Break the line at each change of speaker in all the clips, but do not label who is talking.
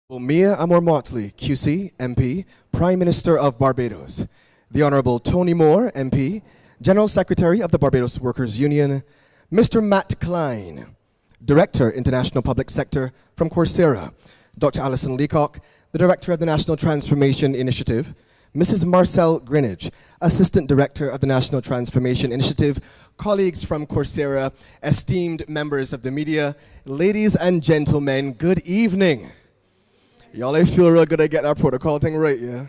Mia Amor Motley, QC, MP, Prime Minister of Barbados. The Honorable Tony Moore, MP, General Secretary of the Barbados Workers' Union. Mr. Matt Klein, Director, International Public Sector from Coursera. Dr. Alison Leacock, the Director of the National Transformation Initiative. Mrs. Marcel Greenidge, Assistant Director of the National Transformation Initiative. Colleagues from Coursera, esteemed members of the media, ladies and gentlemen, good evening. Y'all, I feel real good I get our protocol thing right, yeah?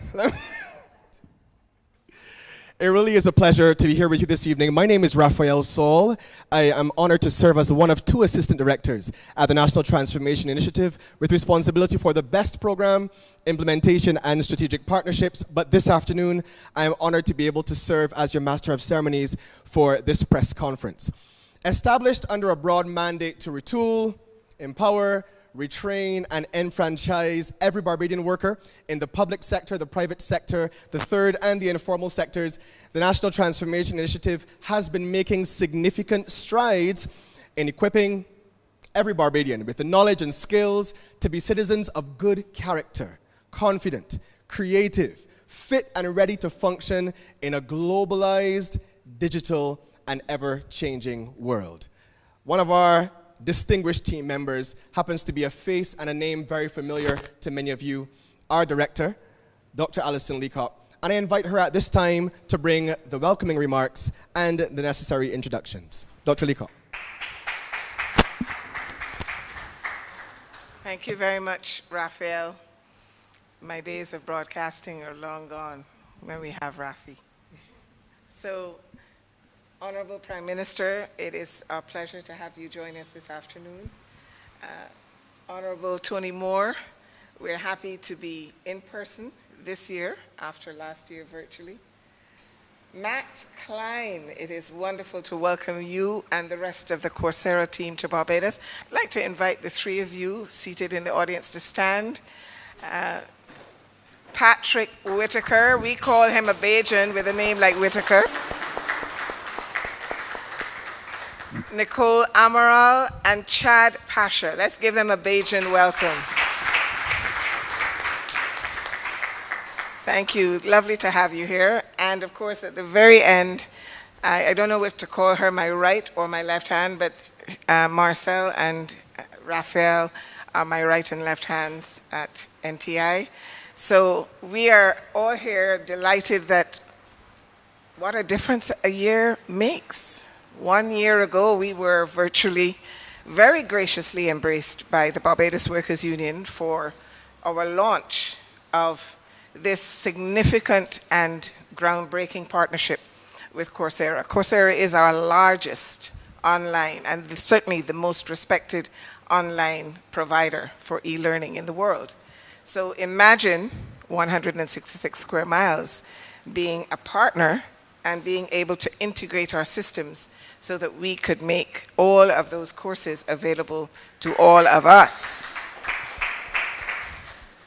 It really is a pleasure to be here with you this evening. My name is Raphael Saul. I am honored to serve as one of two assistant directors at the National Transformation Initiative with responsibility for the BEST program, implementation, and strategic partnerships. But this afternoon, I am honored to be able to serve as your Master of Ceremonies for this press conference. Established under a broad mandate to retool, empower, retrain, and enfranchise every Barbadian worker in the public sector, the private sector, the third and the informal sectors, the National Transformation Initiative has been making significant strides in equipping every Barbadian with the knowledge and skills to be citizens of good character, confident, creative, fit and ready to function in a globalized, digital, and ever-changing world. One of our distinguished team members happens to be a face and a name very familiar to many of you, our director, Dr. Alison Leacock. And I invite her at this time to bring the welcoming remarks and the necessary introductions. Dr. Leacock.
Thank you very much, Raphael. My days of broadcasting are long gone when we have Rafi. So, Honorable Prime Minister, it is our pleasure to have you join us this afternoon. Honorable Tony Moore, we're happy to be in person this year after last year virtually. Matt Klein, it is wonderful to welcome you and the rest of the Coursera team to Barbados. I'd like to invite the three of you seated in the audience to stand. Patrick Whitaker, we call him a Bajan with a name like Whitaker. Nicole Amaral and Chad Pasha. Let's give them a Bajan welcome. Thank you. Lovely to have you here. And of course, at the very end, I don't know if to call her my right or my left hand, but Marcel and Raphael are my right and left hands at NTi. So we are all here delighted that what a difference a year makes. 1 year ago, we were virtually very graciously embraced by the Barbados Workers' Union for our launch of this significant and groundbreaking partnership with Coursera. Coursera is our largest online and certainly the most respected online provider for e-learning in the world. So imagine 166 square miles being a partner and being able to integrate our systems so that we could make all of those courses available to all of us.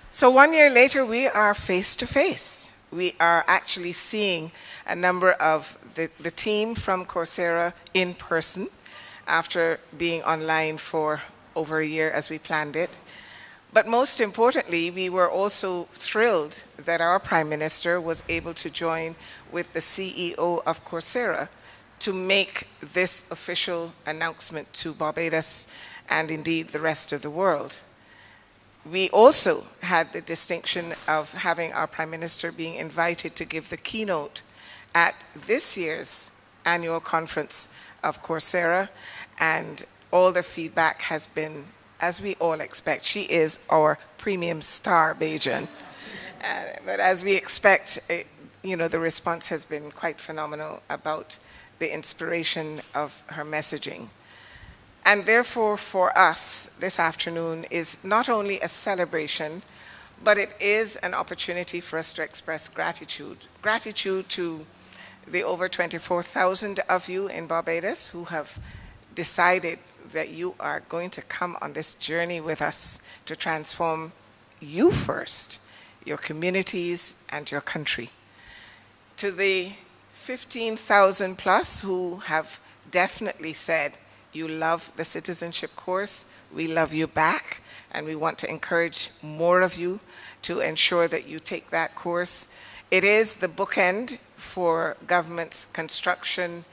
So 1 year later, we are face to face. We are actually seeing a number of the team from Coursera in person after being online for over a year as we planned it. But most importantly, we were also thrilled that our Prime Minister was able to join with the CEO of Coursera to make this official announcement to Barbados and indeed the rest of the world. We also had the distinction of having our Prime Minister being invited to give the keynote at this year's annual conference of Coursera, and all the feedback has been, as we all expect. She is our premium star Bajan. But as we expect, the response has been quite phenomenal about the inspiration of her messaging. And therefore, for us, this afternoon is not only a celebration, but it is an opportunity for us to express gratitude. Gratitude to the over 24,000 of you in Barbados who have decided that you are going to come on this journey with us to transform you first, your communities, and your country. To the 15,000 plus who have definitely said, you love the citizenship course, we love you back. and we want to encourage more of you to ensure that you take that course. It is the bookend for government's construction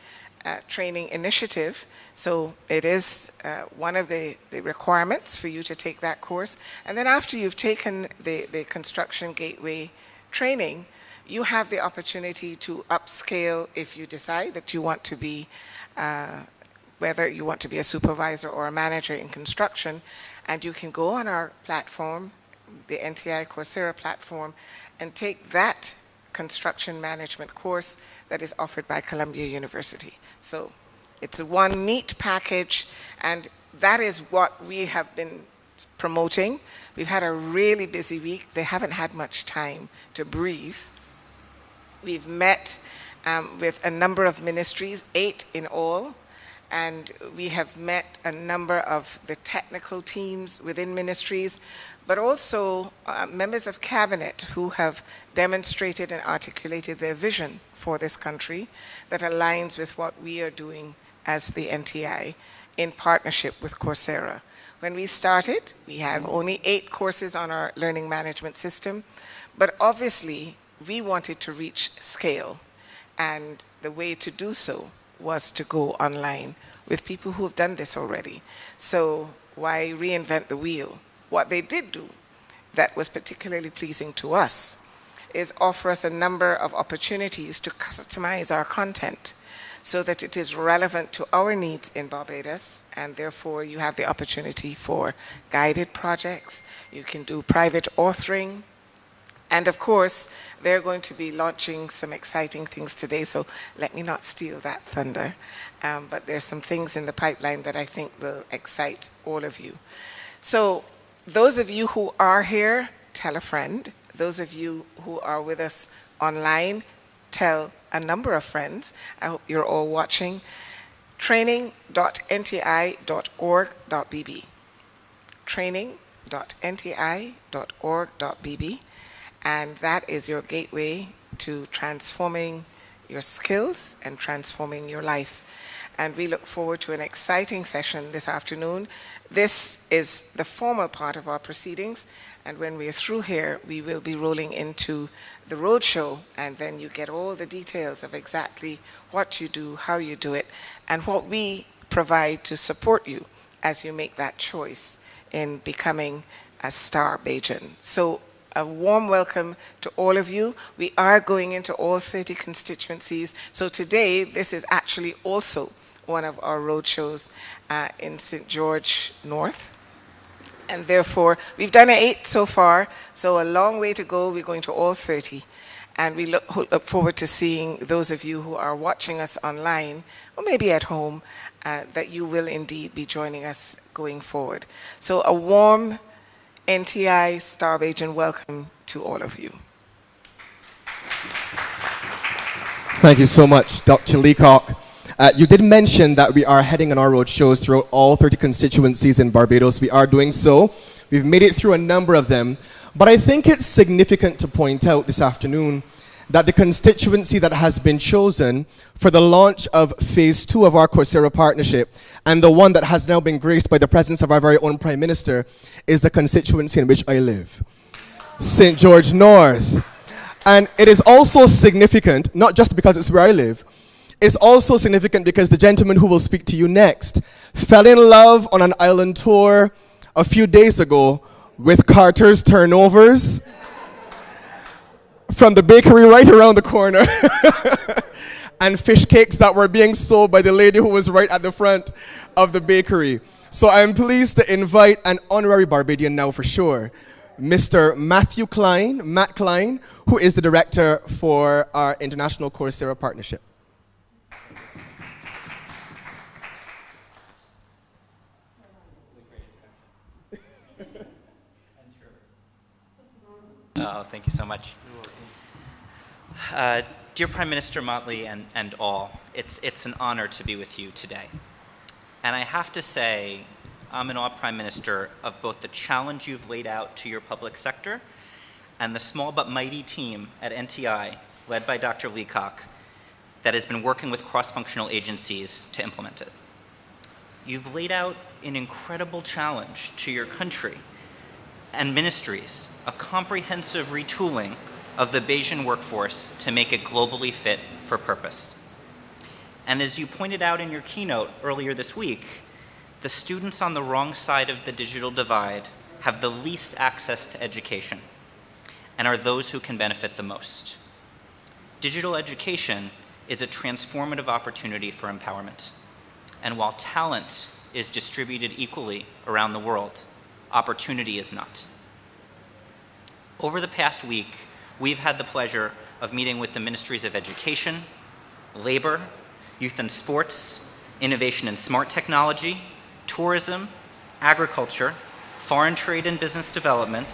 training initiative, so it is one of the requirements for you to take that course. And then after you've taken the construction gateway training, you have the opportunity to upscale if you decide that you want to be, whether you want to be a supervisor or a manager in construction, and you can go on our platform, the NTi Coursera platform, and take that construction management course that is offered by Columbia University. So it's one neat package, and that is what we have been promoting. We've had a really busy week. They haven't had much time to breathe. We've met with a number of ministries, 8 in all, and we have met a number of the technical teams within ministries, but also members of cabinet who have demonstrated and articulated their vision for this country that aligns with what we are doing as the NTi in partnership with Coursera. When we started, we had only 8 courses on our learning management system, but obviously we wanted to reach scale, and the way to do so was to go online with people who have done this already. So why reinvent the wheel? What they did do that was particularly pleasing to us is offer us a number of opportunities to customize our content so that it is relevant to our needs in Barbados, and therefore you have the opportunity for guided projects, you can do private authoring, and of course they're going to be launching some exciting things today, so let me not steal that thunder, but there's some things in the pipeline that I think will excite all of you. So those of you who are here, tell a friend. Those of you who are with us online, tell a number of friends. I hope you're all watching. Training.nti.org.bb. Training.nti.org.bb. And that is your gateway to transforming your skills and transforming your life. And we look forward to an exciting session this afternoon. This is the formal part of our proceedings, and when we are through here, we will be rolling into the roadshow, and then you get all the details of exactly what you do, how you do it, and what we provide to support you as you make that choice in becoming a star Bajan. So a warm welcome to all of you. We are going into all 30 constituencies, so today this is actually also one of our roadshows in St. George North. And therefore, we've done 8 so far, so a long way to go. We're going to all 30. And we look forward to seeing those of you who are watching us online, or maybe at home, that you will indeed be joining us going forward. So a warm NTi Star Bajan welcome to all of you.
Thank you so much, Dr. Leacock. You did mention that we are heading on our road shows throughout all 30 constituencies in Barbados. We are doing so. We've made it through a number of them. But I think it's significant to point out this afternoon that the constituency that has been chosen for the launch of phase 2 of our Coursera partnership, and the one that has now been graced by the presence of our very own Prime Minister, is the constituency in which I live, St. George North. And it is also significant, not just because it's where I live, it's also significant because the gentleman who will speak to you next fell in love on an island tour a few days ago with Carter's turnovers from the bakery right around the corner and fish cakes that were being sold by the lady who was right at the front of the bakery. So I am pleased to invite an honorary Barbadian now for sure, Mr. Matt Klein, who is the director for our International Coursera partnership.
Oh, thank you so much. Dear Prime Minister Motley and all, it's an honor to be with you today. And I have to say, I'm in awe, Prime Minister, of both the challenge you've laid out to your public sector and the small but mighty team at NTi, led by Dr. Leacock, that has been working with cross-functional agencies to implement it. You've laid out an incredible challenge to your country and ministries a comprehensive retooling of the Bayesian workforce to make it globally fit for purpose. And as you pointed out in your keynote earlier this week, the students on the wrong side of the digital divide have the least access to education and are those who can benefit the most. Digital education is a transformative opportunity for empowerment. And while talent is distributed equally around the world, opportunity is not. Over the past week, we've had the pleasure of meeting with the Ministries of Education, Labor, Youth and Sports, Innovation and Smart Technology, Tourism, Agriculture, Foreign Trade and Business Development,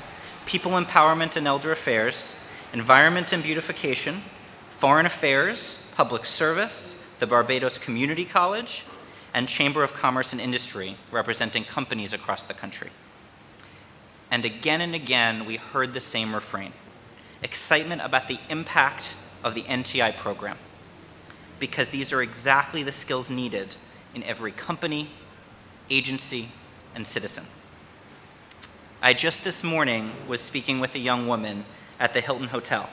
People Empowerment and Elder Affairs, Environment and Beautification, Foreign Affairs, Public Service, the Barbados Community College, and Chamber of Commerce and Industry, representing companies across the country. And again, we heard the same refrain: excitement about the impact of the NTi program, because these are exactly the skills needed in every company, agency, and citizen. I just this morning was speaking with a young woman at the Hilton Hotel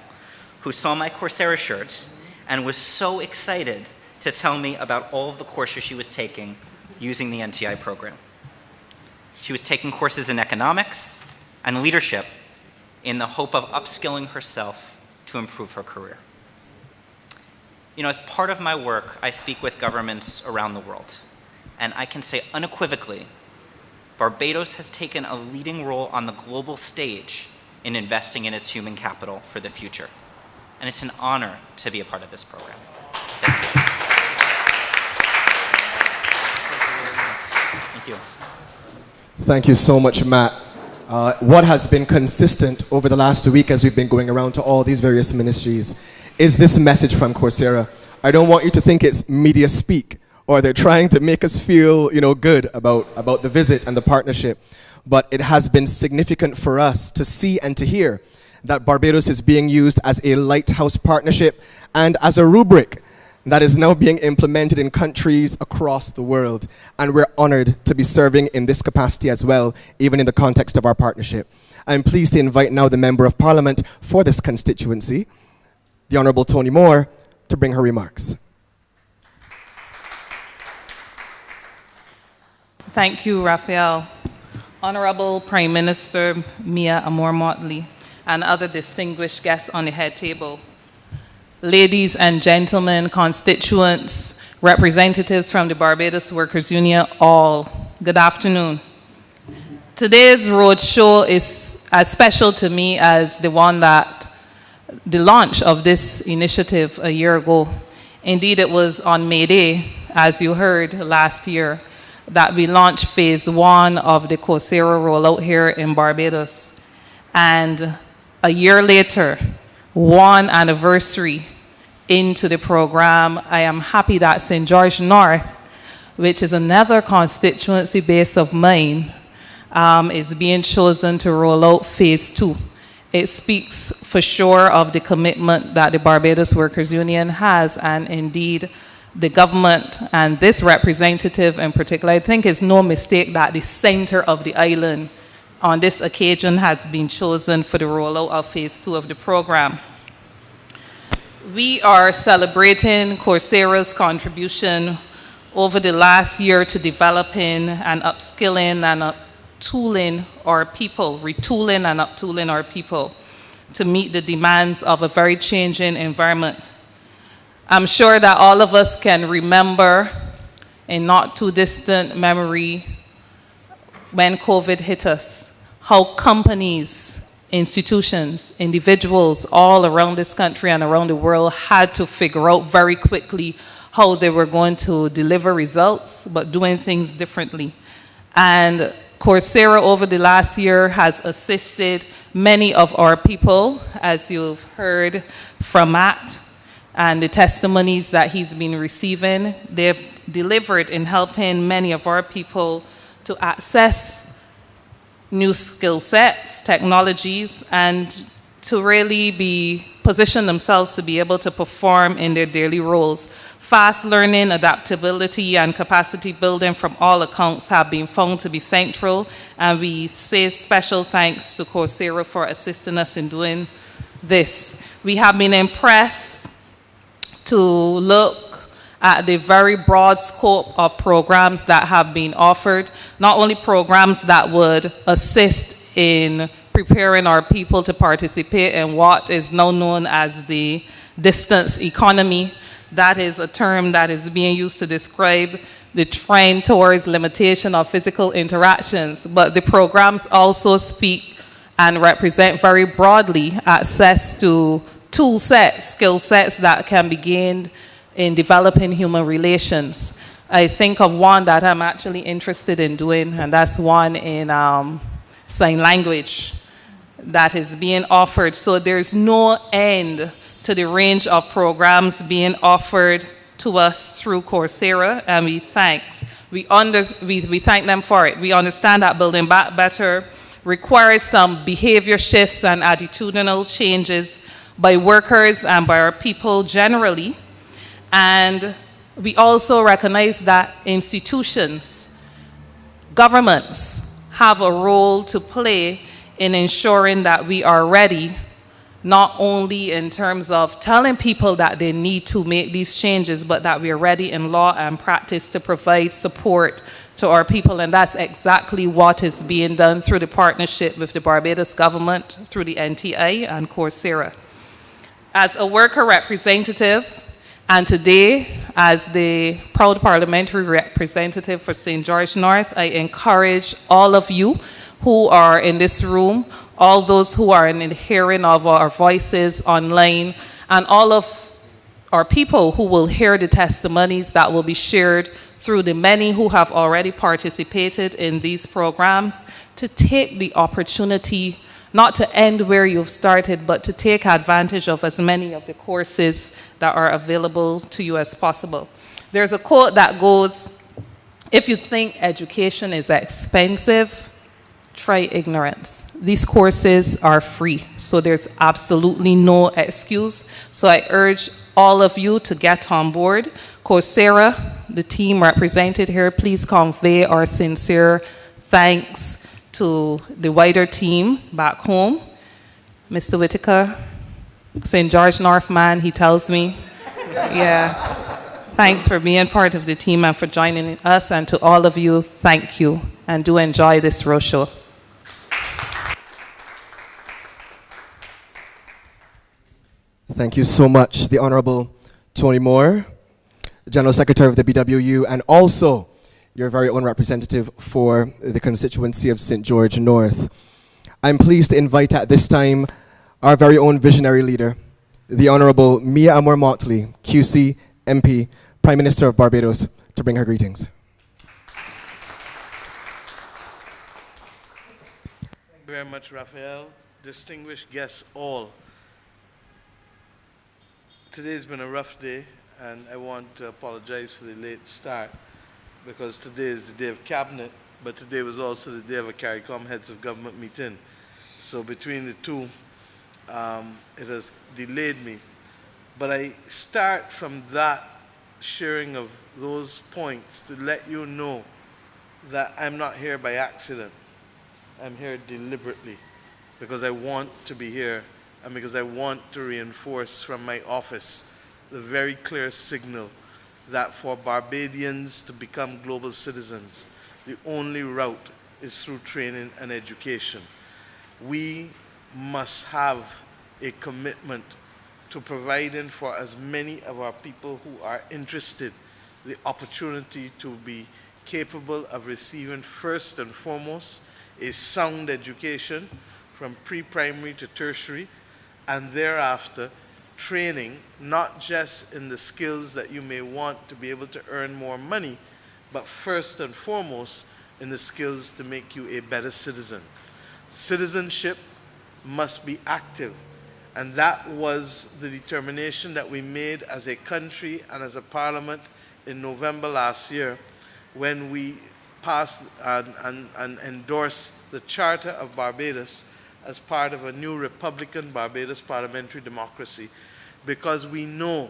who saw my Coursera shirt and was so excited to tell me about all of the courses she was taking using the NTi program. She was taking courses in economics and leadership in the hope of upskilling herself to improve her career. You know, as part of my work, I speak with governments around the world, and I can say unequivocally, Barbados has taken a leading role on the global stage in investing in its human capital for the future. And it's an honor to be a part of this program. Thank you. Thank you.
Thank you so much, Matt. What has been consistent over the last week as we've been going around to all these various ministries is this message from Coursera. I don't want you to think it's media speak or they're trying to make us feel, good about the visit and the partnership. But it has been significant for us to see and to hear that Barbados is being used as a lighthouse partnership and as a rubric that is now being implemented in countries across the world. And we're honored to be serving in this capacity as well, even in the context of our partnership. I'm pleased to invite now the Member of Parliament for this constituency, the Honourable Tony Moore, to bring her remarks.
Thank you, Raphael. Honourable Prime Minister Mia Amor-Motley and other distinguished guests on the head table, ladies and gentlemen, constituents, representatives from the Barbados Workers Union, all, good afternoon. Today's roadshow is as special to me as the launch of this initiative a year ago. Indeed, it was on May Day, as you heard last year, that we launched phase 1 of the Coursera rollout here in Barbados. And a year later, 1 anniversary into the program, I am happy that St. George North, which is another constituency base of mine, is being chosen to roll out phase 2. It speaks for sure of the commitment that the Barbados Workers Union has, and indeed the government and this representative in particular. I think it's no mistake that the center of the island on this occasion has been chosen for the rollout of phase 2 of the program. We are celebrating Coursera's contribution over the last year to developing and upskilling and tooling our people, retooling and uptooling our people to meet the demands of a very changing environment. I'm sure that all of us can remember in not too distant memory when COVID hit us, how companies, institutions, individuals all around this country and around the world had to figure out very quickly how they were going to deliver results, but doing things differently. And Coursera over the last year has assisted many of our people, as you've heard from Matt, and the testimonies that he's been receiving. They've delivered in helping many of our people to access new skill sets, technologies, and to really position themselves to be able to perform in their daily roles. Fast learning, adaptability, and capacity building from all accounts have been found to be central, and we say special thanks to Coursera for assisting us in doing this. We have been impressed to look at the very broad scope of programs that have been offered, not only programs that would assist in preparing our people to participate in what is now known as the distance economy. That is a term that is being used to describe the trend towards limitation of physical interactions, but the programs also speak and represent very broadly access to tool sets, skill sets that can be gained in developing human relations. I think of one that I'm actually interested in doing, and that's one in sign language that is being offered. So there's no end to the range of programs being offered to us through Coursera, and we thank them for it. We understand that building back better requires some behavior shifts and attitudinal changes by workers and by our people generally. And we also recognize that institutions, governments, have a role to play in ensuring that we are ready, not only in terms of telling people that they need to make these changes, but that we are ready in law and practice to provide support to our people. And that's exactly what is being done through the partnership with the Barbados government, through the NTi and Coursera. As a worker representative, and today as the proud parliamentary representative for St. George North, I encourage all of you who are in this room, all those who are in the hearing of our voices online, and all of our people who will hear the testimonies that will be shared through the many who have already participated in these programs, to take the opportunity not to end where you've started, but to take advantage of as many of the courses that are available to you as possible. There's a quote that goes, if you think education is expensive, try ignorance. These courses are free, so there's absolutely no excuse. So I urge all of you to get on board. Coursera, the team represented here, please convey our sincere thanks to the wider team back home. Mr. Whitaker, St. George North man, he tells me. Yeah. Thanks for being part of the team and for joining us. And to all of you, thank you. And do enjoy this roadshow.
Thank you so much, the Honorable Tony Moore, General Secretary of the BWU, and also your very own representative for the constituency of St. George North. I'm pleased to invite at this time our very own visionary leader, the Honorable Mia Amor Motley, QC, MP, Prime Minister of Barbados, to bring her greetings.
Thank you very much, Raphael. Distinguished guests all. Today's been a rough day, and I want to apologize for the late start, because today is the day of cabinet, but today was also the day of a CARICOM heads of government meeting. So between the two, it has delayed me. But I start from that sharing of those points to let you know that I'm not here by accident. I'm here deliberately because I want to be here and because I want to reinforce from my office the very clear signal that for Barbadians to become global citizens, the only route is through training and education. We must have a commitment to providing for as many of our people who are interested the opportunity to be capable of receiving first and foremost a sound education from pre-primary to tertiary, and thereafter training, not just in the skills that you may want to be able to earn more money, but first and foremost in the skills to make you a better citizen. Citizenship must be active, and that was the determination that we made as a country and as a parliament in November last year when we passed and endorsed the Charter of Barbados as part of a new Republican Barbados parliamentary democracy, because we know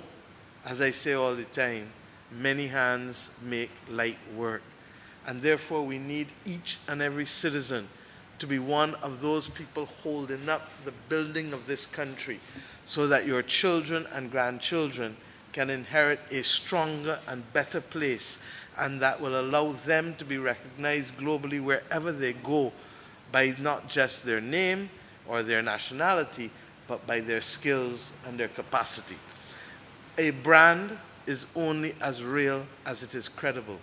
As I say all the time, many hands make light work. And therefore we need each and every citizen to be one of those people holding up the building of this country so that your children and grandchildren can inherit a stronger and better place, and that will allow them to be recognized globally wherever they go by not just their name or their nationality, but by their skills and their capacity. A brand is only as real as it is credible.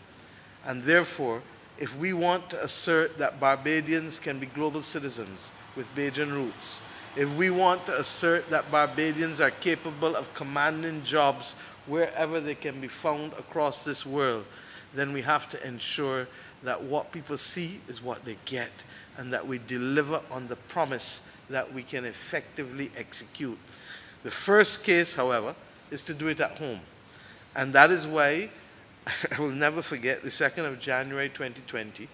And therefore, if we want to assert that Barbadians can be global citizens with Bajan roots, if we want to assert that Barbadians are capable of commanding jobs wherever they can be found across this world, then we have to ensure that what people see is what they get, and that we deliver on the promise that we can effectively execute. The first case, however, is to do it at home. And that is why I will never forget the 2nd of January 2020,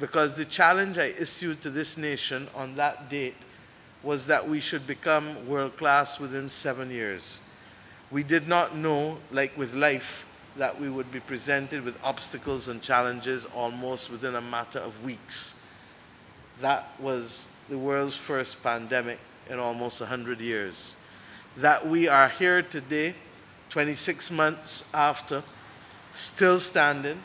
because the challenge I issued to this nation on that date was that we should become world-class within 7 years. We did not know, like with life, that we would be presented with obstacles and challenges almost within a matter of weeks. That was the world's first pandemic in almost 100 years. That we are here today, 26 months after, still standing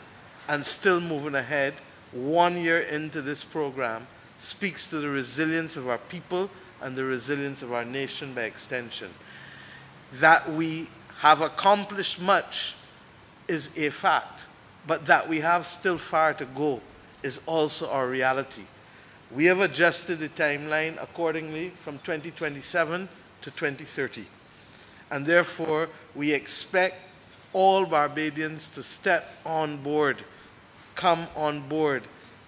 and still moving ahead, 1 year into this program, speaks to the resilience of our people and the resilience of our nation by extension. That we have accomplished much is a fact, but that we have still far to go is also our reality. We have adjusted the timeline accordingly from 2027 to 2030. And therefore, we expect all Barbadians to step on board, come on board,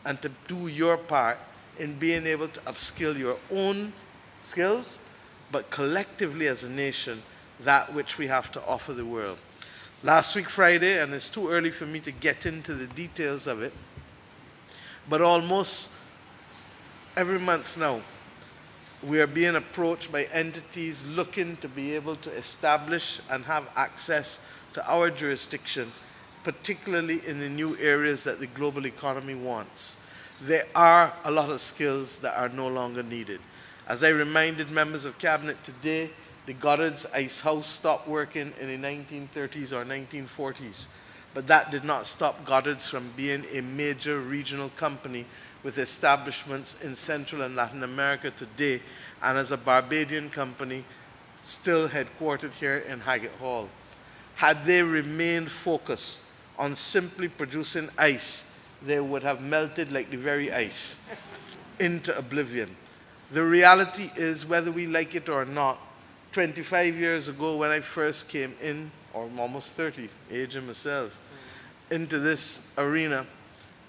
and to do your part in being able to upskill your own skills, but collectively as a nation, that which we have to offer the world. Last week Friday, and it's too early for me to get into the details of it, but almost every month now, we are being approached by entities looking to be able to establish and have access to our jurisdiction, particularly in the new areas that the global economy wants. There are a lot of skills that are no longer needed. As I reminded members of Cabinet today, the Goddard's Ice House stopped working in the 1930s or 1940s, but that did not stop Goddard's from being a major regional company with establishments in Central and Latin America today, and as a Barbadian company, still headquartered here in Haggett Hall. Had they remained focused on simply producing ice, they would have melted like the very ice into oblivion. The reality is, whether we like it or not, 25 years ago when I first came in, or almost 30, aging myself, into this arena,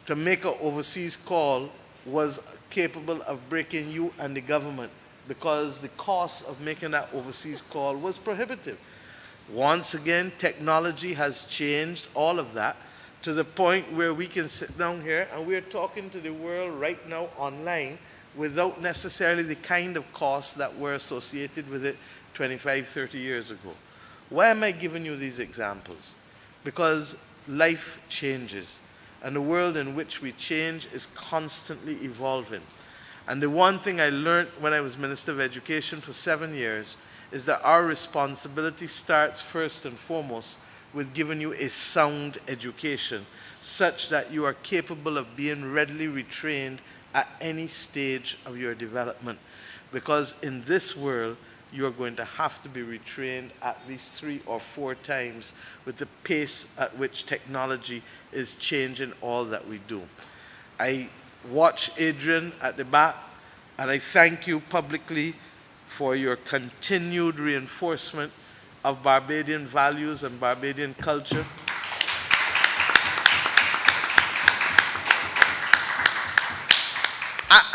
to make an overseas call was capable of breaking you and the government, because the cost of making that overseas call was prohibitive. Once again, technology has changed all of that to the point where we can sit down here and we're talking to the world right now online without necessarily the kind of costs that were associated with it 25, 30 years ago. Why am I giving you these examples? Because life changes, and the world in which we change is constantly evolving. And the one thing I learned when I was Minister of Education for 7 years is that our responsibility starts first and foremost with giving you a sound education, such that you are capable of being readily retrained at any stage of your development. Because in this world, you are going to have to be retrained at least 3 or 4 times with the pace at which technology is changing all that we do. I watch Adrian at the back, and I thank you publicly for your continued reinforcement of Barbadian values and Barbadian culture.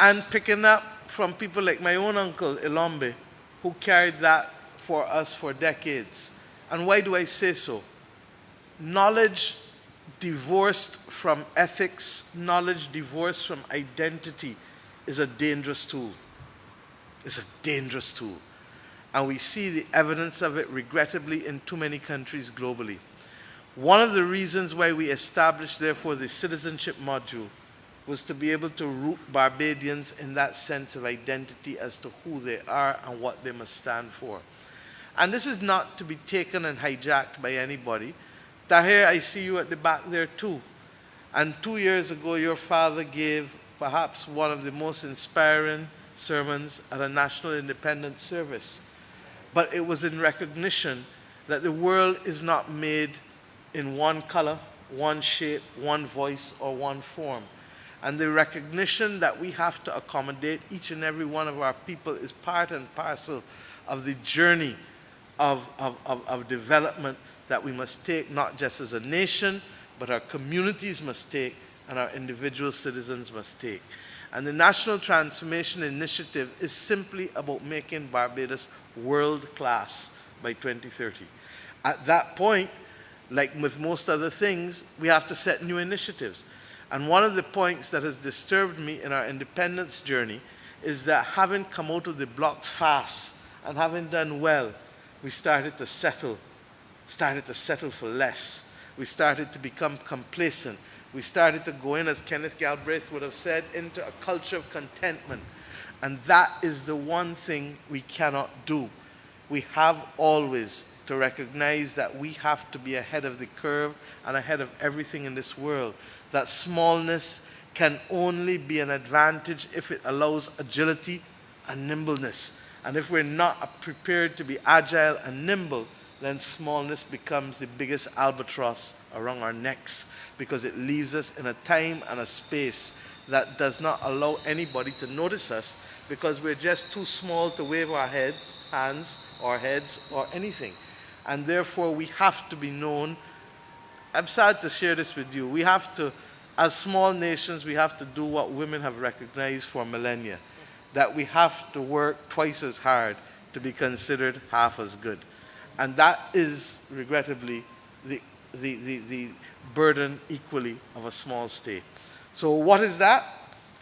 And picking up from people like my own uncle, Ilombe, who carried that for us for decades. And why do I say so? Knowledge divorced from ethics, knowledge divorced from identity is a dangerous tool. It's a dangerous tool. and we see the evidence of it, regrettably, in too many countries globally. One of the reasons why we established, therefore, the citizenship module was to be able to root Barbadians in that sense of identity as to who they are and what they must stand for. And this is not to be taken and hijacked by anybody. Tahir, I see you at the back there too. And 2 years ago, your father gave perhaps one of the most inspiring sermons at a national independence service. But it was in recognition that the world is not made in one color, one shape, one voice, or one form. And the recognition that we have to accommodate each and every one of our people is part and parcel of the journey of development that we must take, not just as a nation, but our communities must take and our individual citizens must take. And the National Transformation Initiative is simply about making Barbados world class by 2030. At that point, like with most other things, we have to set new initiatives. And one of the points that has disturbed me in our independence journey is that having come out of the blocks fast and having done well, we started to settle for less. We started to become complacent. We started to go in, as Kenneth Galbraith would have said, into a culture of contentment. And that is the one thing we cannot do. We have always to recognize that we have to be ahead of the curve and ahead of everything in this world. That smallness can only be an advantage if it allows agility and nimbleness. And if we're not prepared to be agile and nimble, then smallness becomes the biggest albatross around our necks, because it leaves us in a time and a space that does not allow anybody to notice us, because we're just too small to wave our hands or heads or anything. And therefore we have to be known. I'm sad to share this with you. We have to, as small nations, we have to do what women have recognized for millennia, that we have to work twice as hard to be considered half as good. And that is, regrettably, the burden equally of a small state. So what is that?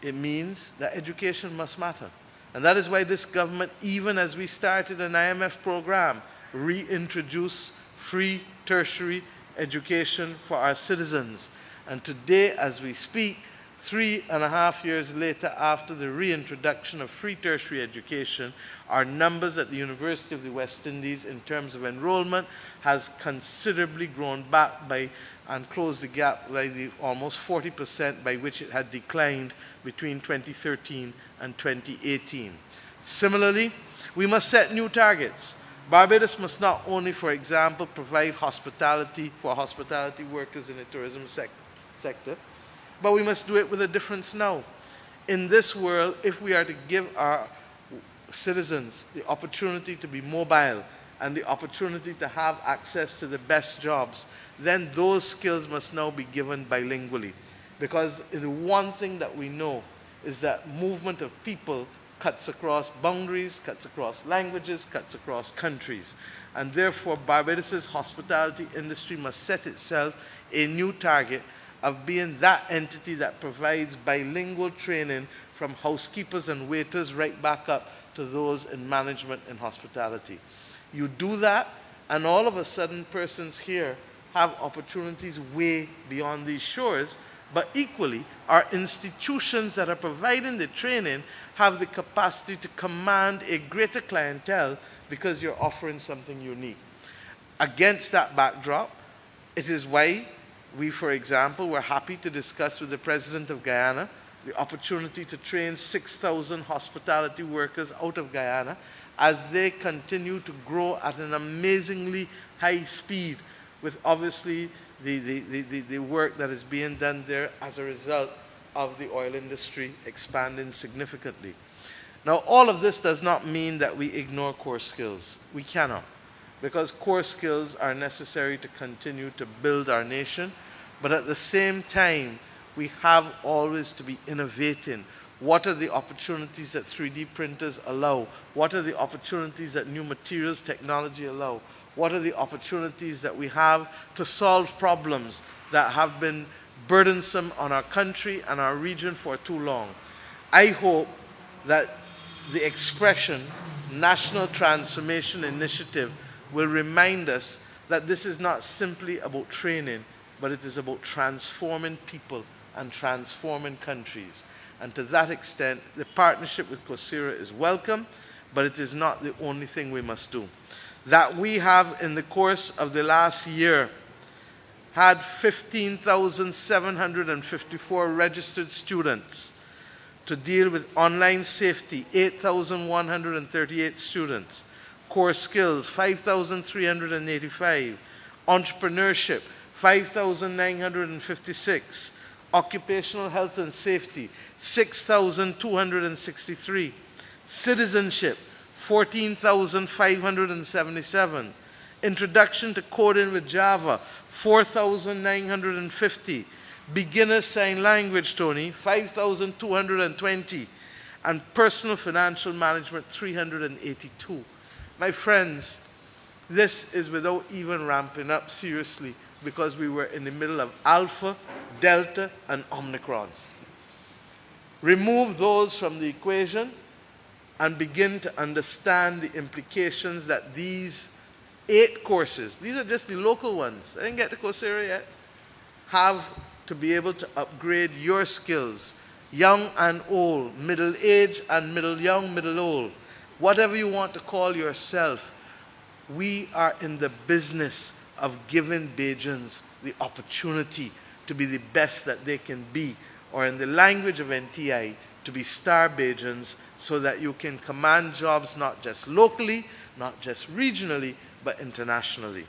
It means that education must matter. And that is why this government, even as we started an IMF program, reintroduced free tertiary education for our citizens. And today, as we speak, 3.5 years later, after the reintroduction of free tertiary education, our numbers at the University of the West Indies in terms of enrollment has considerably grown back by and closed the gap by the almost 40% by which it had declined between 2013 and 2018. Similarly, we must set new targets. Barbados must not only, for example, provide hospitality for hospitality workers in the tourism sector, but we must do it with a difference now. In this world, if we are to give our citizens the opportunity to be mobile and the opportunity to have access to the best jobs, then those skills must now be given bilingually. Because the one thing that we know is that movement of people cuts across boundaries, cuts across languages, cuts across countries. And therefore, Barbados' hospitality industry must set itself a new target of being that entity that provides bilingual training from housekeepers and waiters right back up to those in management and hospitality. You do that, and all of a sudden persons here have opportunities way beyond these shores, but equally, our institutions that are providing the training have the capacity to command a greater clientele because you're offering something unique. Against that backdrop, it is why we, for example, were happy to discuss with the President of Guyana the opportunity to train 6,000 hospitality workers out of Guyana as they continue to grow at an amazingly high speed, with obviously the work that is being done there as a result of the oil industry expanding significantly. Now, all of this does not mean that we ignore core skills. We cannot, because core skills are necessary to continue to build our nation, but at the same time, we have always to be innovating. What are the opportunities that 3D printers allow? What are the opportunities that new materials technology allow? What are the opportunities that we have to solve problems that have been burdensome on our country and our region for too long? I hope that the expression National Transformation Initiative will remind us that this is not simply about training, but it is about transforming people and transforming countries. And to that extent, the partnership with Coursera is welcome, but it is not the only thing we must do. That we have, in the course of the last year, had 15,754 registered students to deal with online safety, 8,138 students, core skills, 5,385, entrepreneurship, 5,956, occupational health and safety, 6,263, citizenship, 14,577, introduction to coding with Java, 4,950, beginner sign language, Tony, 5,220, and personal financial management, 382. My friends, this is without even ramping up seriously, because we were in the middle of Alpha, Delta, and Omicron. Remove those from the equation and begin to understand the implications that these 8 courses, these are just the local ones, I didn't get to Coursera yet, have to be able to upgrade your skills, young and old, middle age and middle young, middle old, whatever you want to call yourself. We are in the business of giving Bajans the opportunity to be the best that they can be, or in the language of NTi, to be star Bajans, so that you can command jobs not just locally, not just regionally, but internationally.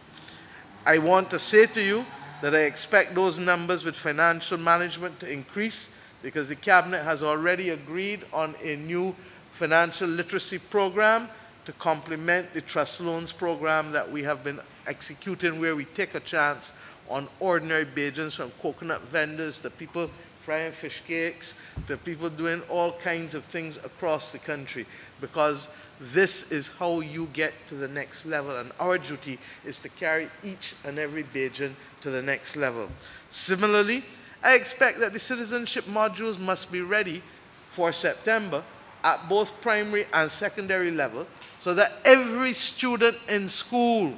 I want to say to you that I expect those numbers with financial management to increase, because the Cabinet has already agreed on a new financial literacy program to complement the trust loans program that we have been executing, where we take a chance on ordinary Bajans, from coconut vendors to people frying fish cakes to people doing all kinds of things across the country, because this is how you get to the next level, and our duty is to carry each and every Bajan to the next level. Similarly, I expect that the citizenship modules must be ready for September at both primary and secondary level, so that every student in school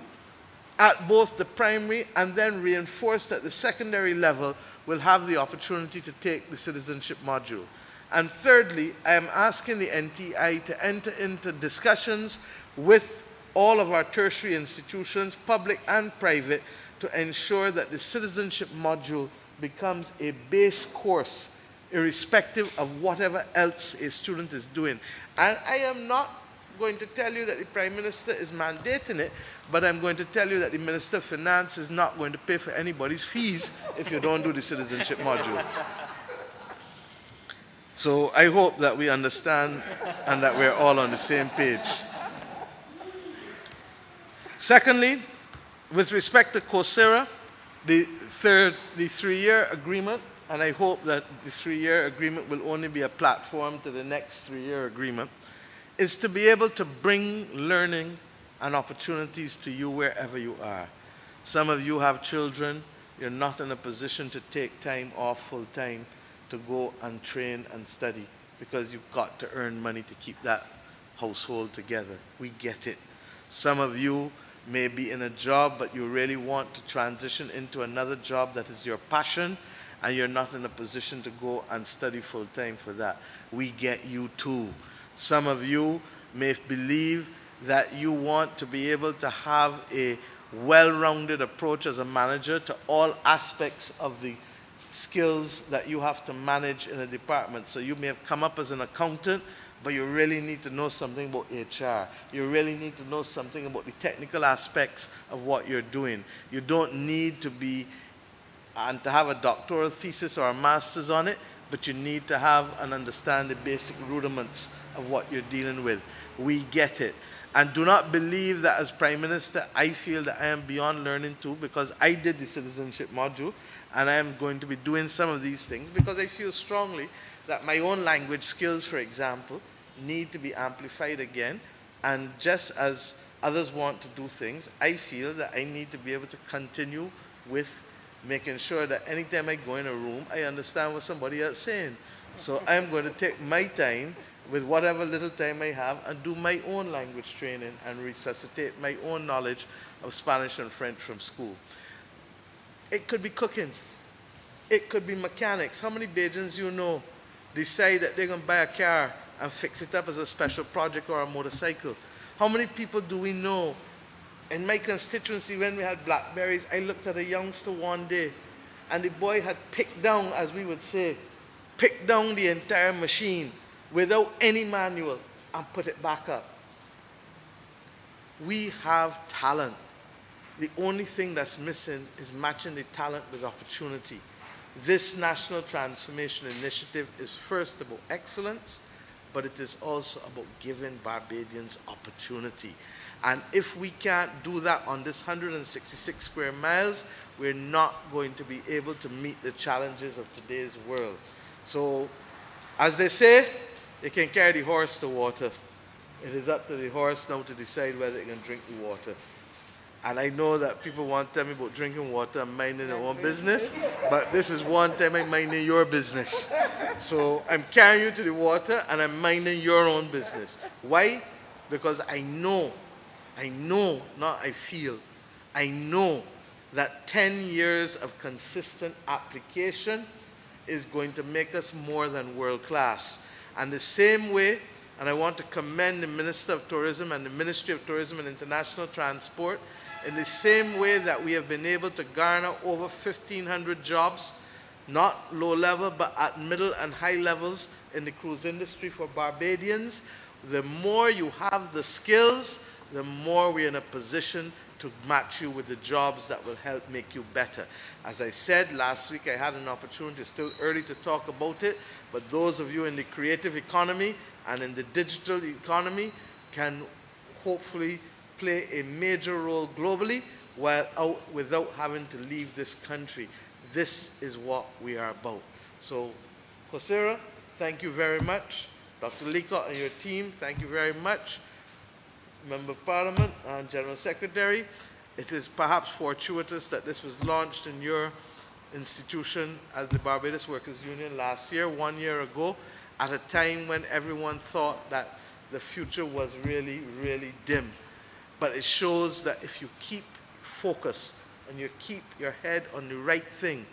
at both the primary and then reinforced at the secondary level will have the opportunity to take the citizenship module. And thirdly, I am asking the NTi to enter into discussions with all of our tertiary institutions, public and private, to ensure that the citizenship module becomes a base course, irrespective of whatever else a student is doing. And I am not going to tell you that the Prime Minister is mandating it, but I'm going to tell you that the Minister of Finance is not going to pay for anybody's fees if you don't do the citizenship module. So I hope that we understand and that we're all on the same page. Secondly, with respect to Coursera, the 3-year agreement, and I hope that the 3-year agreement will only be a platform to the next 3-year agreement, is to be able to bring learning and opportunities to you wherever you are. Some of you have children, you're not in a position to take time off full time to go and train and study, because you've got to earn money to keep that household together. We get it. Some of you may be in a job, but you really want to transition into another job that is your passion, and you're not in a position to go and study full time for that. We get you too. Some of you may believe that you want to be able to have a well-rounded approach as a manager to all aspects of the skills that you have to manage in a department. So you may have come up as an accountant, but you really need to know something about HR. You really need to know something about the technical aspects of what you're doing. You don't need to be and to have a doctoral thesis or a master's on it, but you need to have and understand the basic rudiments of what you're dealing with. We get it. And do not believe that as Prime Minister, I feel that I am beyond learning too, because I did the citizenship module, and I am going to be doing some of these things because I feel strongly that my own language skills, for example, need to be amplified again. And just as others want to do things, I feel that I need to be able to continue with making sure that anytime I go in a room, I understand what somebody else is saying. So I'm going to take my time with whatever little time I have and do my own language training and resuscitate my own knowledge of Spanish and French from school. It could be cooking. It could be mechanics. How many Bajans you know decide that they're going to buy a car and fix it up as a special project or a motorcycle? How many people do we know? In my constituency, when we had blackberries, I looked at a youngster one day, and the boy had picked down, as we would say, picked down the entire machine without any manual and put it back up. We have talent. The only thing that's missing is matching the talent with opportunity. This National Transformation Initiative is first about excellence, but it is also about giving Barbadians opportunity. And if we can't do that on this 166 square miles, we're not going to be able to meet the challenges of today's world. So, as they say, you can carry the horse to water. It is up to the horse now to decide whether it can drink the water. And I know that people want to tell me about drinking water and minding their own business, but this is one time I'm minding your business. So I'm carrying you to the water and I'm minding your own business. Why? Because I know, not I feel, I know that 10 years of consistent application is going to make us more than world class. And the same way, and I want to commend the Minister of Tourism and the Ministry of Tourism and International Transport, in the same way that we have been able to garner over 1,500 jobs, not low level, but at middle and high levels in the cruise industry for Barbadians, the more you have the skills, the more we're in a position to match you with the jobs that will help make you better. As I said last week, I had an opportunity, it's still early to talk about it, but those of you in the creative economy and in the digital economy can hopefully play a major role globally without having to leave this country. This is what we are about. So, Coursera, thank you very much. Dr. Leacock and your team, thank you very much. Member of Parliament and General Secretary, it is perhaps fortuitous that this was launched in your institution as the Barbados Workers Union last year, 1 year ago, at a time when everyone thought that the future was really, really dim. But it shows that if you keep focus and you keep your head on the right thing,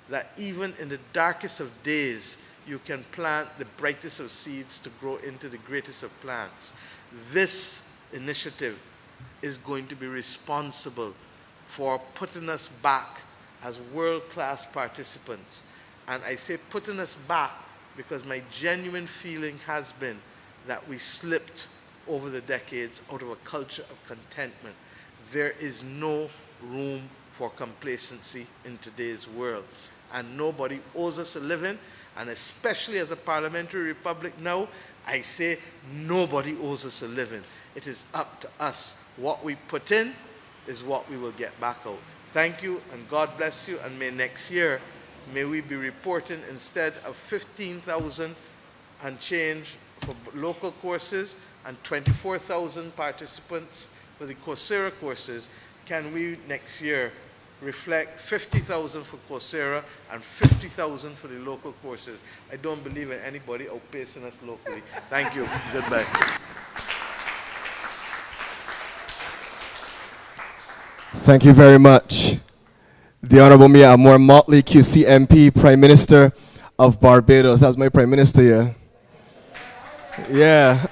that even in the darkest of days, you can plant the brightest of seeds to grow into the greatest of plants. This initiative is going to be responsible for putting us back as world-class participants. And I say putting us back because my genuine feeling has been that we slipped over the decades out of a culture of contentment. There is no room for complacency in today's world. And nobody owes us a living, and especially as a parliamentary republic now, I say nobody owes us a living. It is up to us. What we put in is what we will get back out. Thank you, and God bless you, and may next year, may we be reporting instead of 15,000 and change for local courses and 24,000 participants for the Coursera courses, can we next year reflect 50,000 for Coursera and 50,000 for the local courses? I don't believe in anybody outpacing us locally. Thank you. Goodbye.
Thank you very much. The Honorable Mia Amor Motley, QC MP, Prime Minister of Barbados. That's my Prime Minister here. Yeah.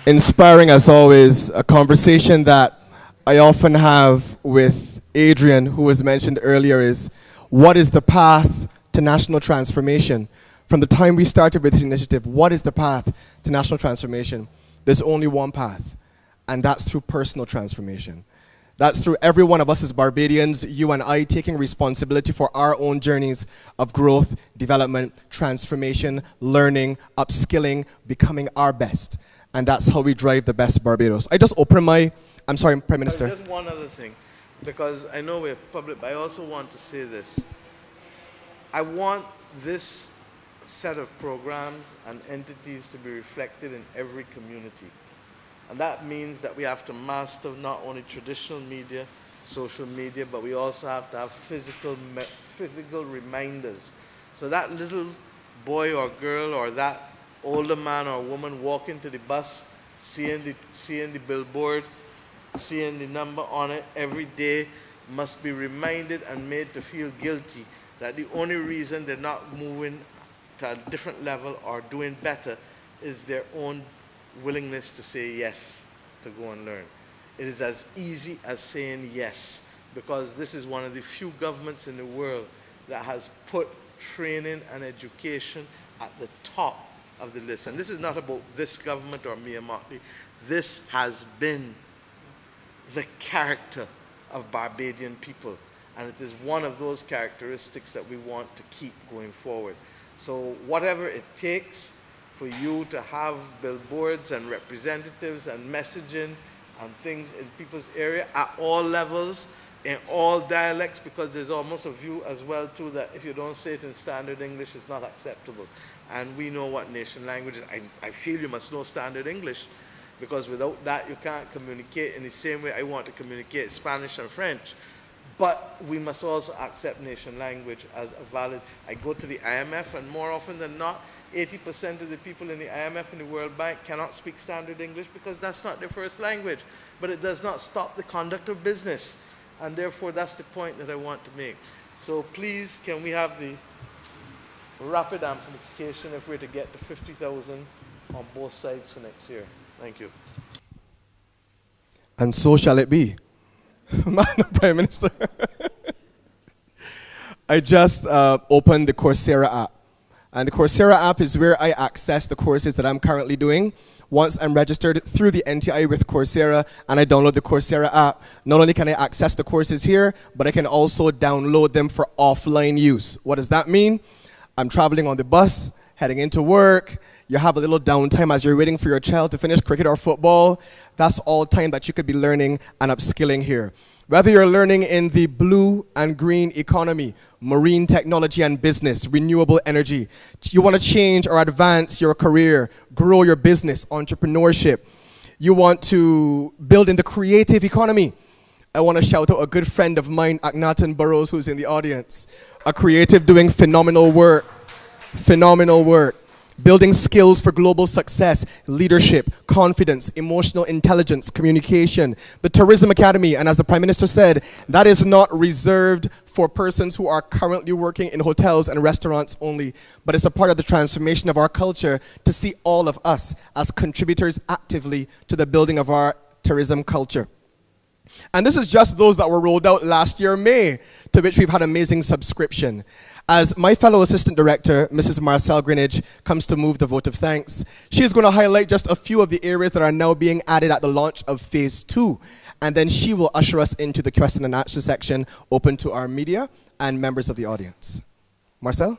Inspiring as always, a conversation that I often have with Adrian, who was mentioned earlier, is what is the path to national transformation? From the time we started with this initiative, what is the path to national transformation? There's only one path, and that's through personal transformation. That's through every one of us as Barbadians, you and I, taking responsibility for our own journeys of growth, development, transformation, learning, upskilling, becoming our best. And that's how we drive the best Barbados. I just opened my, I'm sorry, Prime Minister.
Just one other thing, because I know we're public, but I also want to say this. I want this set of programs and entities to be reflected in every community. And that means that we have to master not only traditional media, social media, but we also have to have physical reminders. So that little boy or girl or that older man or woman walk into the bus, seeing the billboard, seeing the number on it every day, must be reminded and made to feel guilty that the only reason they're not moving to a different level or doing better is their own willingness to say yes to go and learn. It is as easy as saying yes, because this is one of the few governments in the world that has put training and education at the top of the list. And this is not about this government or Mia Mottley. This has been the character of Barbadian people. And it is one of those characteristics that we want to keep going forward. So whatever it takes for you to have billboards and representatives and messaging and things in people's area at all levels, in all dialects, because there's almost a view as well too that if you don't say it in standard English, it's not acceptable. And we know what nation language is. I feel you must know standard English, because without that you can't communicate in the same way I want to communicate Spanish and French. But we must also accept nation language as a valid. I go to the IMF, and more often than not, 80% of the people in the IMF and the World Bank cannot speak standard English because that's not their first language. But it does not stop the conduct of business. And therefore, that's the point that I want to make. So please, can we have the rapid amplification if we're to get to 50,000 on both sides for next year? Thank you.
And so shall it be. Madam Prime Minister, I just opened the Coursera app. And the Coursera app is where I access the courses that I'm currently doing. Once I'm registered through the NTi with Coursera and I download the Coursera app, not only can I access the courses here, but I can also download them for offline use. What does that mean? I'm traveling on the bus, heading into work. You have a little downtime as you're waiting for your child to finish cricket or football. That's all time that you could be learning and upskilling here. Whether you're learning in the blue and green economy, marine technology and business, renewable energy, you want to change or advance your career, grow your business, entrepreneurship, you want to build in the creative economy. I want to shout out a good friend of mine, Akhenaten Burrows, who's in the audience, a creative doing phenomenal work. Building skills for global success, leadership, confidence, emotional intelligence, communication, the Tourism Academy, and as the Prime Minister said, that is not reserved for persons who are currently working in hotels and restaurants only, but it's a part of the transformation of our culture to see all of us as contributors actively to the building of our tourism culture. And this is just those that were rolled out last year, May, to which we've had amazing subscription. As my fellow Assistant Director, Mrs. Marcel Greenidge, comes to move the vote of thanks, she is going to highlight just a few of the areas that are now being added at the launch of Phase 2. And then she will usher us into the question and answer section open to our media and members of the audience. Marcel?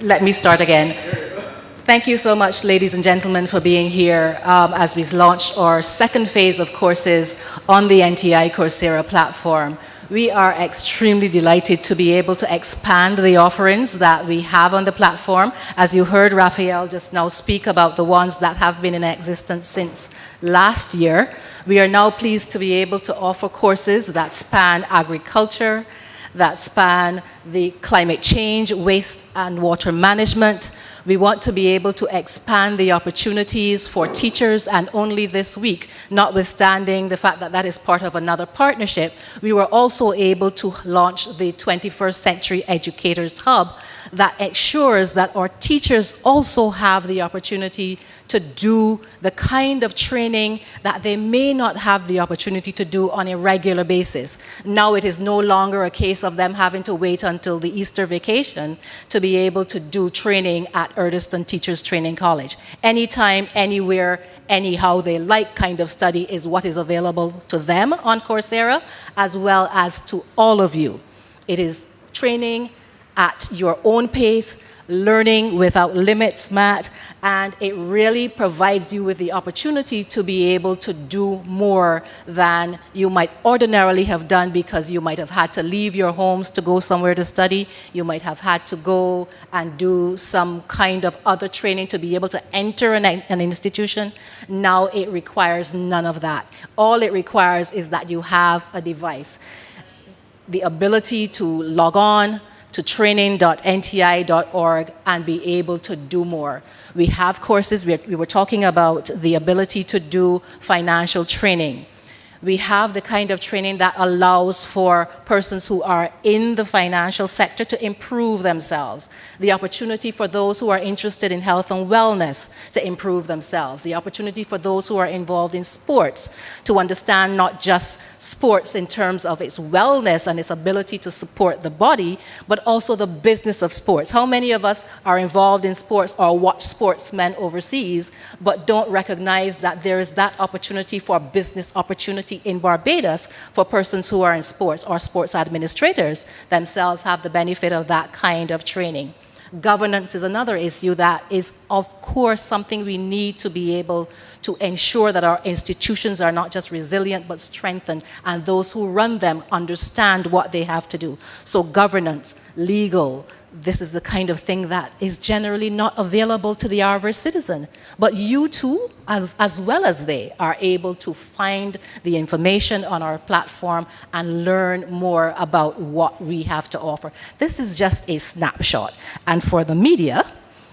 Let me start again. Thank you so much, ladies and gentlemen, for being here as we launched our second phase of courses on the NTi Coursera platform. We are extremely delighted to be able to expand the offerings that we have on the platform. As you heard Raphael just now speak about the ones that have been in existence since last year, we are now pleased to be able to offer courses that span agriculture, that span the climate change, waste and water management. We want to be able to expand the opportunities for teachers, and only this week, notwithstanding the fact that that is part of another partnership, we were also able to launch the 21st Century Educators Hub that ensures that our teachers also have the opportunity to do the kind of training that they may not have the opportunity to do on a regular basis. Now it is no longer a case of them having to wait until the Easter vacation to be able to do training at Erdeston Teachers Training College. Anytime, anywhere, anyhow they like kind of study is what is available to them on Coursera, as well as to all of you. It is training at your own pace, learning without limits, Matt, and it really provides you with the opportunity to be able to do more than you might ordinarily have done, because you might have had to leave your homes to go somewhere to study. You might have had to go and do some kind of other training to be able to enter an institution. Now it requires none of that. All it requires is that you have a device. The ability to log on to training.nti.org and be able to do more. We have courses, we were talking about the ability to do financial training. We have the kind of training that allows for persons who are in the financial sector to improve themselves. The opportunity for those who are interested in health and wellness to improve themselves. The opportunity for those who are involved in sports to understand not just sports in terms of its wellness and its ability to support the body, but also the business of sports. How many of us are involved in sports or watch sportsmen overseas, but don't recognize that there is that opportunity for business opportunity in Barbados for persons who are in sports, or sports administrators themselves have the benefit of that kind of training. Governance is another issue that is, of course, something we need to be able to ensure that our institutions are not just resilient but strengthened, and those who run them understand what they have to do. So governance, legal, this is the kind of thing that is generally not available to the average citizen. But you too, as well as they, are able to find the information on our platform and learn more about what we have to offer. This is just a snapshot. And for the media,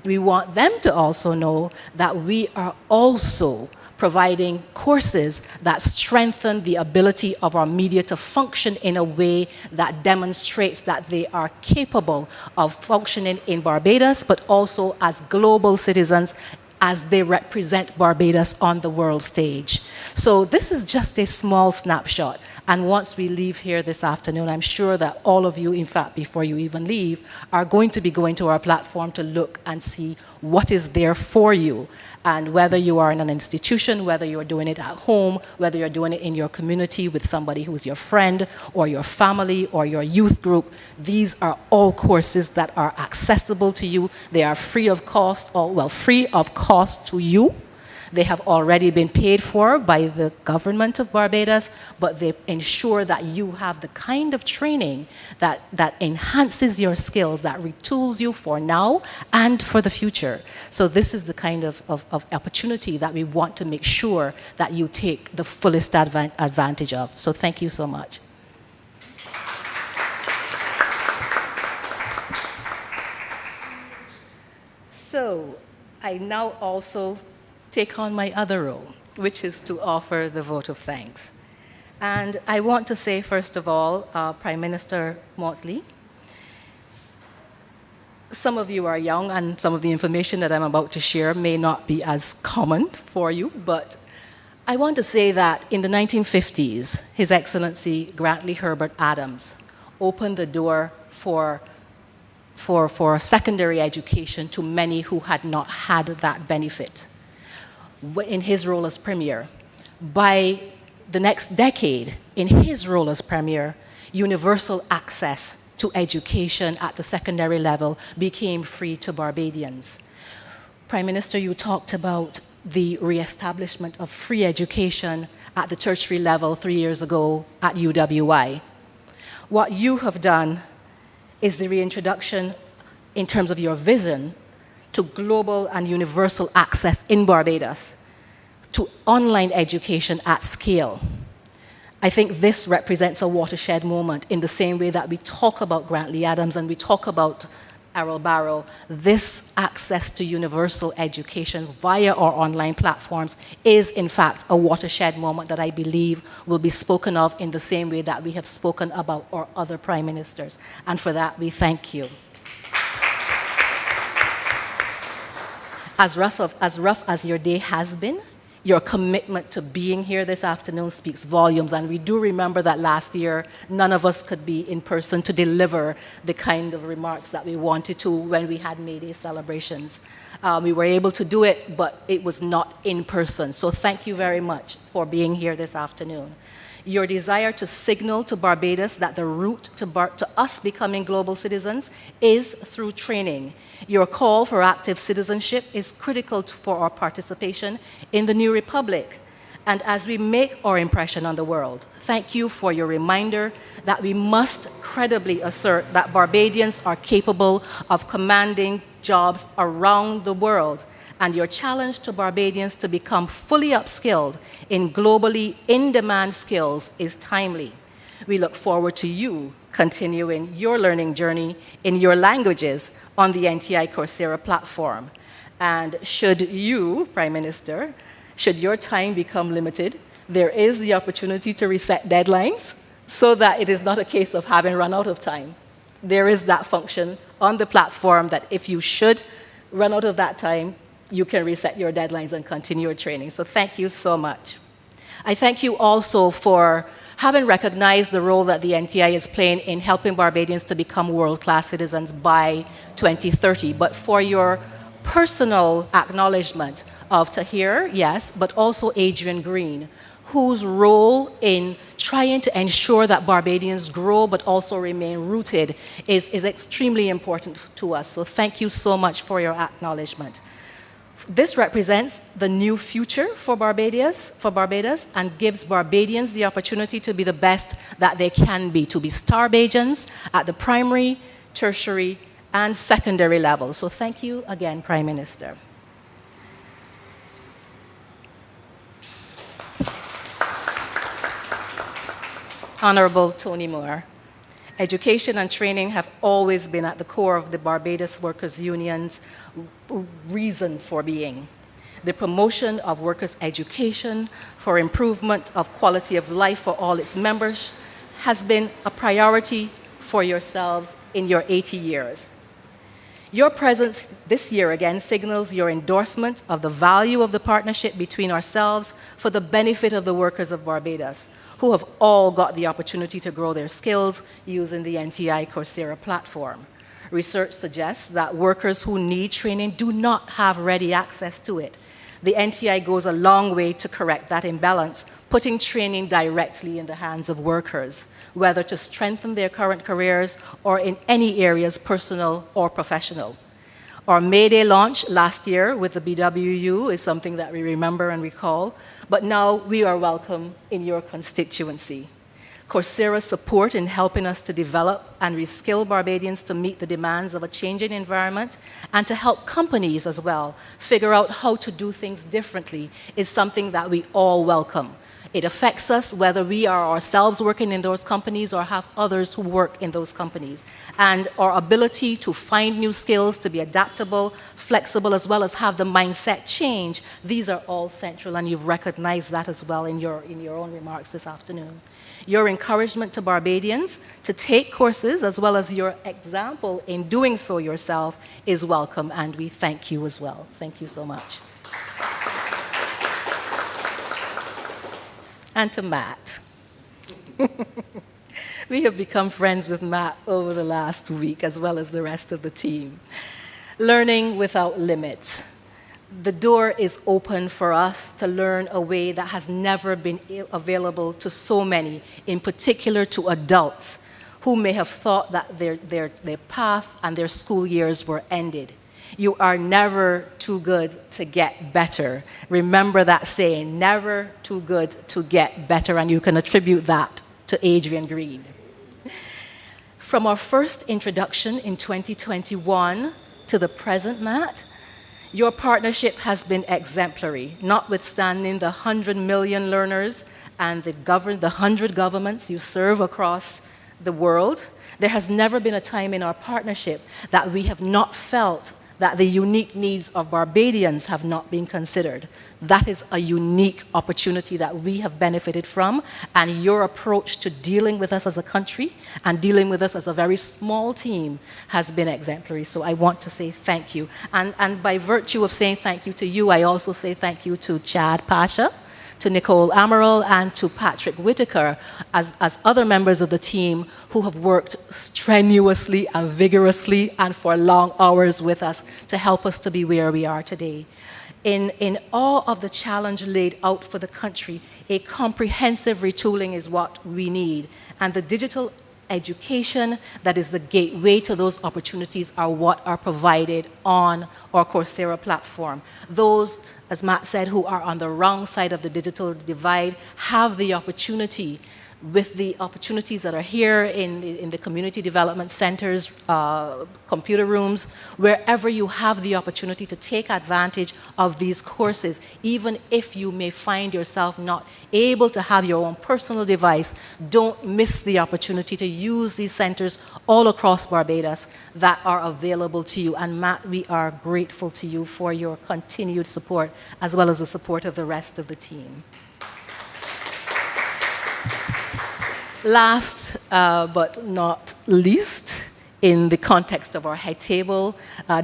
we want them to also know that we are also providing courses that strengthen the ability of our media to function in a way that demonstrates that they are capable of functioning in Barbados, but also as global citizens as they represent Barbados on the world stage. So this is just a small snapshot. And once we leave here this afternoon, I'm sure that all of you, in fact, before you even leave, are going to be going to our platform to look and see what is there for you. And whether you are in an institution, whether you're doing it at home, whether you're doing it in your community with somebody who's your friend or your family or your youth group, these are all courses that are accessible to you. They are free of cost, or well, free of cost to you. They have already been paid for by the government of Barbados, but they ensure that you have the kind of training that enhances your skills, that retools you for now and for the future. So this is the kind of opportunity that we want to make sure that you take the fullest advantage of. So thank you so much. So I now also take on my other role, which is to offer the vote of thanks. And I want to say, first of all, Prime Minister Motley, some of you are young, and some of the information that I'm about to share may not be as common for you, but I want to say that in the 1950s, His Excellency Grantley Herbert Adams opened the door for secondary education to many who had not had that benefit in his role as Premier. By the next decade, in his role as Premier, universal access to education at the secondary level became free to Barbadians. Prime Minister, you talked about the reestablishment of free education at the tertiary level 3 years ago at UWI. What you have done is the reintroduction, in terms of your vision, to global and universal access in Barbados to online education at scale. I think this represents a watershed moment in the same way that we talk about Grantley Adams and we talk about Errol Barrow. This access to universal education via our online platforms is in fact a watershed moment that I believe will be spoken of in the same way that we have spoken about our other prime ministers. And for that, we thank you. As rough as your day has been, your commitment to being here this afternoon speaks volumes. And we do remember that last year, none of us could be in person to deliver the kind of remarks that we wanted to when we had May Day celebrations. We were able to do it, but it was not in person. So thank you very much for being here this afternoon. Your desire to signal to Barbados that the route to us becoming global citizens is through training. Your call for active citizenship is critical for our participation in the new republic. And as we make our impression on the world, thank you for your reminder that we must credibly assert that Barbadians are capable of commanding jobs around the world, and your challenge to Barbadians to become fully upskilled in globally in-demand skills is timely. We look forward to you continuing your learning journey in your languages on the NTi Coursera platform. And should you, Prime Minister, should your time become limited, there is the opportunity to reset deadlines so that it is not a case of having run out of time. There is that function on the platform that if you should run out of that time, you can reset your deadlines and continue your training. So thank you so much. I thank you also for having recognized the role that the NTi is playing in helping Barbadians to become world-class citizens by 2030, but for your personal acknowledgement of Tahir, yes, but also Adrian Green, whose role in trying to ensure that Barbadians grow but also remain rooted is extremely important to us. So thank you so much for your acknowledgement. This represents the new future for Barbados and gives Barbadians the opportunity to be the best that they can be, to be Starbadians at the primary, tertiary, and secondary levels. So thank you again, Prime Minister. Honorable Tony Moore, education and training have always been at the core of the Barbados Workers' Union's reason for being. The promotion of workers' education for improvement of quality of life for all its members has been a priority for yourselves in your 80 years. Your presence this year again signals your endorsement of the value of the partnership between ourselves for the benefit of the workers of Barbados, who have all got the opportunity to grow their skills using the NTi Coursera platform. Research suggests that workers who need training do not have ready access to it. The NTi goes a long way to correct that imbalance, putting training directly in the hands of workers, whether to strengthen their current careers or in any areas, personal or professional. Our May Day launch last year with the BWU is something that we remember and recall, but now we are welcome in your constituency. Coursera's support in helping us to develop and reskill Barbadians to meet the demands of a changing environment and to help companies as well figure out how to do things differently is something that we all welcome. It affects us whether we are ourselves working in those companies or have others who work in those companies. And our ability to find new skills, to be adaptable, flexible, as well as have the mindset change, these are all central, and you've recognized that as well in your own remarks this afternoon. Your encouragement to Barbadians to take courses, as well as your example in doing so yourself, is welcome, and we thank you as well. Thank you so much. And to Matt. We have become friends with Matt over the last week, as well as the rest of the team. Learning without limits. The door is open for us to learn a way that has never been available to so many, in particular to adults who may have thought that their path and their school years were ended. You are never too good to get better. Remember that saying, never too good to get better, and you can attribute that to Adrian Green. From our first introduction in 2021 to the present, Matt, your partnership has been exemplary, notwithstanding the 100 million learners and the 100 governments you serve across the world. There has never been a time in our partnership that we have not felt that the unique needs of Barbadians have not been considered. That is a unique opportunity that we have benefited from, and your approach to dealing with us as a country and dealing with us as a very small team has been exemplary. So I want to say thank you. And by virtue of saying thank you to you, I also say thank you to Chad Pasha, to Nicole Amaral, and to Patrick Whitaker as other members of the team who have worked strenuously and vigorously and for long hours with us to help us to be where we are today. in all of the challenge laid out for the country, a comprehensive retooling is what we need. And the digital education that is the gateway to those opportunities are what are provided on our Coursera platform. Those, as Matt said, who are on the wrong side of the digital divide have the opportunity, with the opportunities that are here in the community development centers, computer rooms, wherever you have the opportunity to take advantage of these courses, even if you may find yourself not able to have your own personal device, don't miss the opportunity to use these centers all across Barbados that are available to you. And Matt, we are grateful to you for your continued support, as well as the support of the rest of the team. Last but not least, in the context of our head table,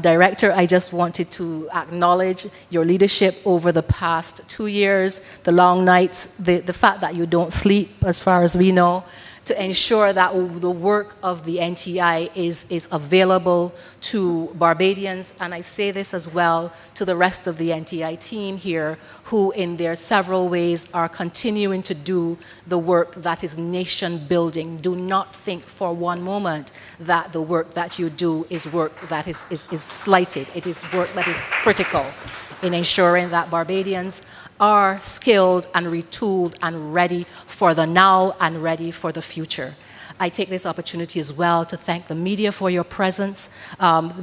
Director, I just wanted to acknowledge your leadership over the past 2 years, the long nights, the fact that you don't sleep, as far as we know, to ensure that the work of the NTi is available to Barbadians, and I say this as well to the rest of the NTi team here, who in their several ways are continuing to do the work that is nation building. Do not think for one moment that the work that you do is work that is slighted. It is work that is critical in ensuring that Barbadians are skilled and retooled and ready for the now and ready for the future. I take this opportunity as well to thank the media for your presence.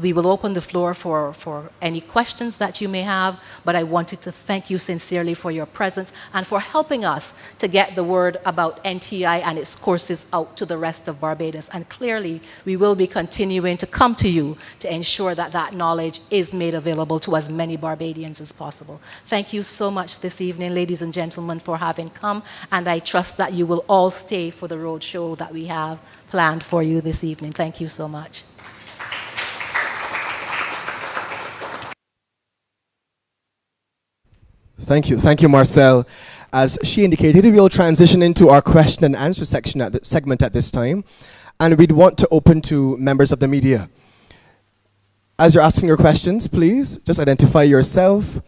We will open the floor for any questions that you may have, but I wanted to thank you sincerely for your presence and for helping us to get the word about NTi and its courses out to the rest of Barbados. And clearly, we will be continuing to come to you to ensure that that knowledge is made available to as many Barbadians as possible. Thank you so much this evening, ladies and gentlemen, for having come, and I trust that you will all stay for the road show that we have planned for you this evening. Thank you so much.
Thank you, Marcel. As she indicated, we will transition into our question and answer segment at this time, and we'd want to open to members of the media. As you're asking your questions, please just identify yourself,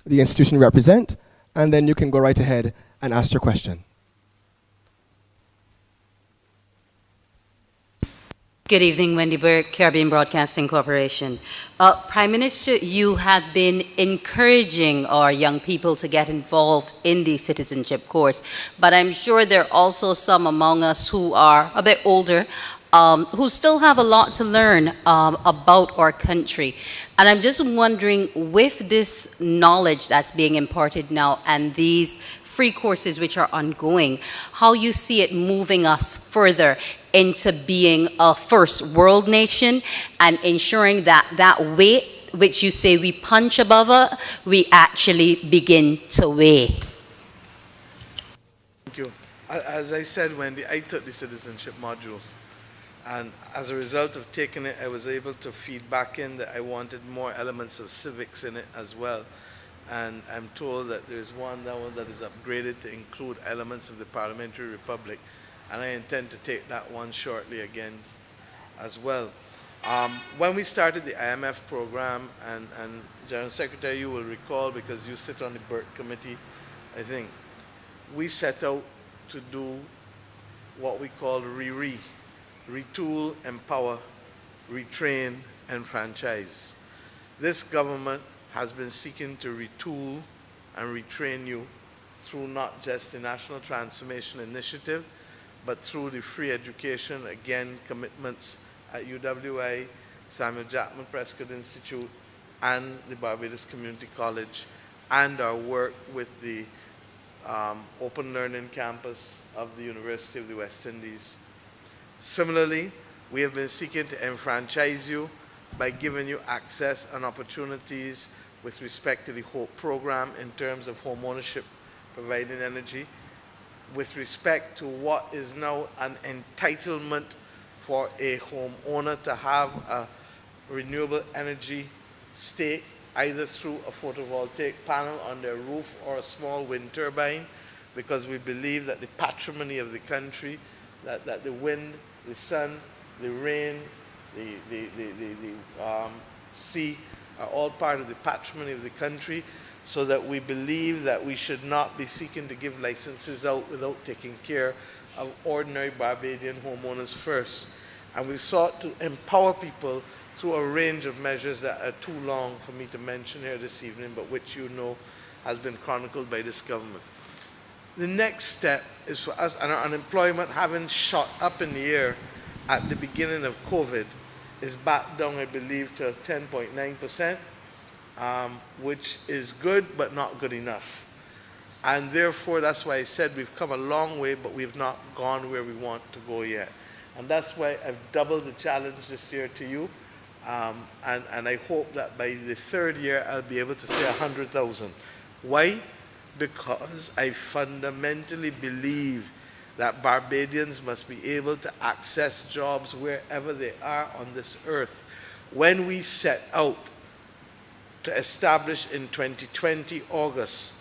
the institution you represent, and then you can go right ahead and ask your question.
Good evening, Wendy Burke, Caribbean Broadcasting Corporation. Prime Minister, you have been encouraging our young people to get involved in the citizenship course, but I'm sure there are also some among us who are a bit older, who still have a lot to learn about our country. And I'm just wondering, with this knowledge that's being imparted now and these free courses which are ongoing, how you see it moving us further into being a first world nation and ensuring that that weight which you say we punch above it, we actually begin to weigh.
Thank you. As I said, Wendy, I took the citizenship module. And as a result of taking it, I was able to feed back in that I wanted more elements of civics in it as well. And I'm told that there's one that is upgraded to include elements of the parliamentary republic. And I intend to take that one shortly again as well. When we started the IMF program, and General Secretary, you will recall because you sit on the BERT committee, I think, we set out to do what we call retool, empower, retrain, and franchise. This government has been seeking to retool and retrain you through not just the National Transformation Initiative, but through the free education, again, commitments at UWI, Samuel Jackman Prescott Institute, and the Barbados Community College, and our work with the Open Learning Campus of the University of the West Indies. Similarly, we have been seeking to enfranchise you by giving you access and opportunities with respect to the HOPE program in terms of home ownership, providing energy, with respect to what is now an entitlement for a homeowner to have a renewable energy stake, either through a photovoltaic panel on their roof or a small wind turbine, because we believe that the patrimony of the country, that the wind, the sun, the rain, the sea are all part of the patrimony of the country, so that we believe that we should not be seeking to give licenses out without taking care of ordinary Barbadian homeowners first. And we sought to empower people through a range of measures that are too long for me to mention here this evening, but which you know has been chronicled by this government. The next step is for us, and our unemployment having shot up in the air at the beginning of COVID, is back down, I believe, to 10.9%, which is good, but not good enough. And therefore, that's why I said we've come a long way, but we've not gone where we want to go yet. And that's why I've doubled the challenge this year to you. And I hope that by the third year, I'll be able to say 100,000. Why? Because I fundamentally believe that Barbadians must be able to access jobs wherever they are on this earth. When we set out to establish in 2020 August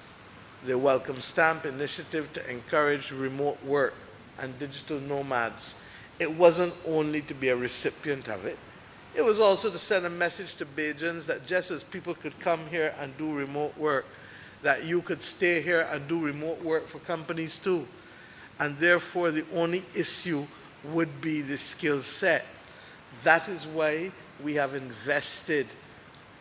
the Welcome Stamp initiative to encourage remote work and digital nomads, it wasn't only to be a recipient of it. It was also to send a message to Bajans that just as people could come here and do remote work, that you could stay here and do remote work for companies too. And therefore, the only issue would be the skill set. That is why we have invested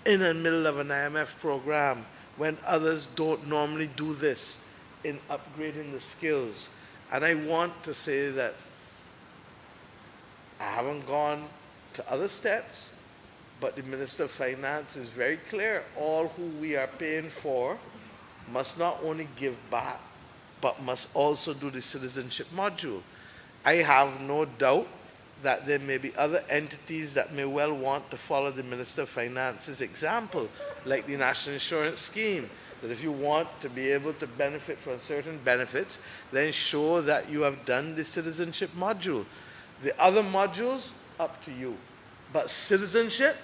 in the middle of an IMF program when others don't normally do this, in upgrading the skills. And I want to say that I haven't gone to other steps, but the Minister of Finance is very clear. All who we are paying for must not only give back, but must also do the citizenship module. I have no doubt that there may be other entities that may well want to follow the Minister of Finance's example, like the National Insurance Scheme, that if you want to be able to benefit from certain benefits, then show that you have done the citizenship module. The other modules, up to you. But citizenship,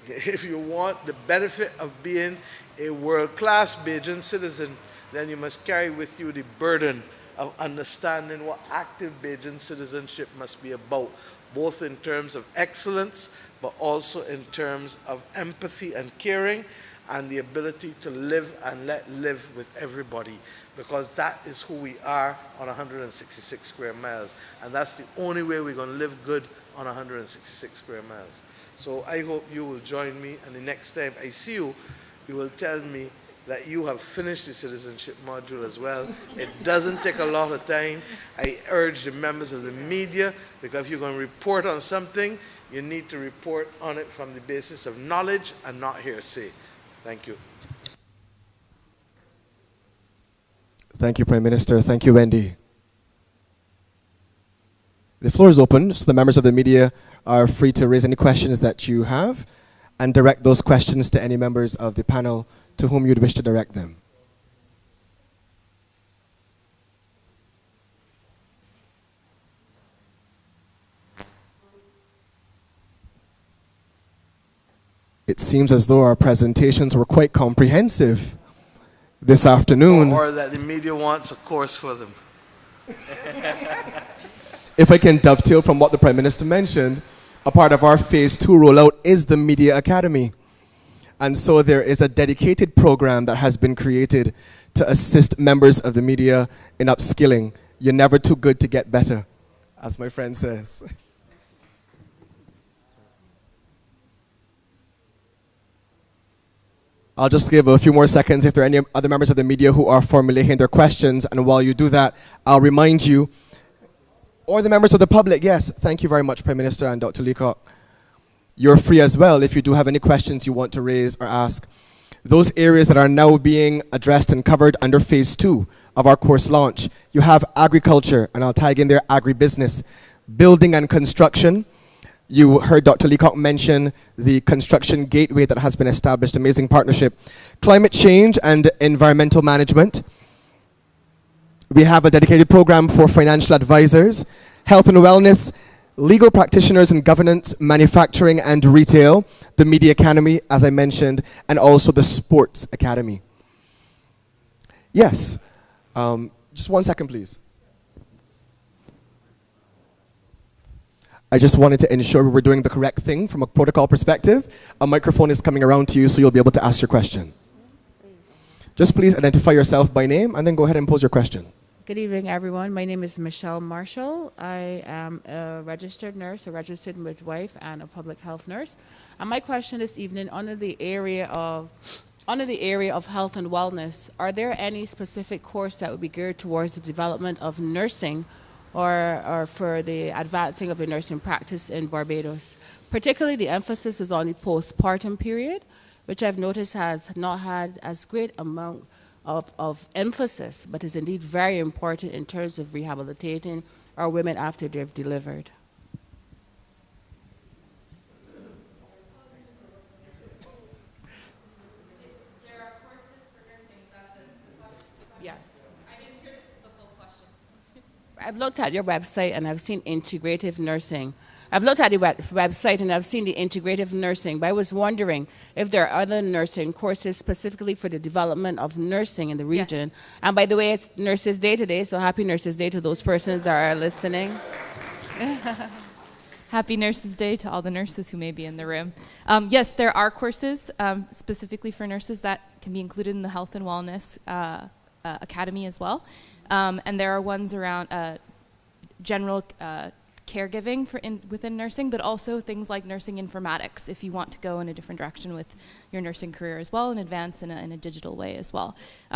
if you want the benefit of being a world-class Bajan citizen, then you must carry with you the burden of understanding what active Bajan citizenship must be about, both in terms of excellence, but also in terms of empathy and caring, and the ability to live and let live with everybody, because that is who we are on 166 square miles. And that's the only way we're going to live good on 166 square miles. So I hope you will join me, and the next time I see you, you will tell me that you have finished the citizenship module as well. It doesn't take a lot of time. I urge the members of the media, because if you're going to report on something, you need to report on it from the basis of knowledge and not hearsay. Thank you.
Thank you, Prime Minister. Thank you, Wendy. The floor is open, so the members of the media are free to raise any questions that you have and direct those questions to any members of the panel to whom you'd wish to direct them. It seems as though our presentations were quite comprehensive this afternoon.
Or that the media wants a course for them.
If I can dovetail from what the Prime Minister mentioned, a part of our Phase 2 rollout is the Media Academy. And so there is a dedicated program that has been created to assist members of the media in upskilling. You're never too good to get better, as my friend says. I'll just give a few more seconds if there are any other members of the media who are formulating their questions. And while you do that, I'll remind you, or the members of the public, yes, thank you very much, Prime Minister and Dr. Leacock. You're free as well if you do have any questions you want to raise or ask. Those areas that are now being addressed and covered under Phase 2 of our course launch. You have agriculture, and I'll tag in there agribusiness, building and construction. You heard Dr. Leacock mention the construction gateway that has been established, amazing partnership. Climate change and environmental management. We have a dedicated program for financial advisors, health and wellness, legal practitioners and governance, manufacturing and retail, the Media Academy, as I mentioned, and also the Sports Academy. Yes, just 1 second, please. I just wanted to ensure we were doing the correct thing from a protocol perspective. A microphone is coming around to you, so you'll be able to ask your question. Just please identify yourself by name and then go ahead and pose your question.
Good evening, everyone. My name is Michelle Marshall. I am a registered nurse, a registered midwife, and a public health nurse. And my question this evening, under the area of health and wellness, are there any specific course that would be geared towards the development of nursing or for the advancing of the nursing practice in Barbados? Particularly, the emphasis is on the postpartum period, which I've noticed has not had as great amount of emphasis, but is indeed very important in terms of rehabilitating our women after they've delivered.
There are courses for nursing, is that the question?
Yes.
I didn't hear the full question.
I've looked at your website and I've seen integrative nursing. I've looked at the website and I've seen the integrative nursing, but I was wondering if there are other nursing courses specifically for the development of nursing in the region.
Yes.
And by the way, it's Nurses Day today, so happy Nurses Day to those persons that are listening.
Happy Nurses Day to all the nurses who may be in the room. Yes, there are courses specifically for nurses that can be included in the Health and Wellness Academy as well. And there are ones around general caregiving within nursing, but also things like nursing informatics if you want to go in a different direction with your nursing career as well and advance in a digital way as well.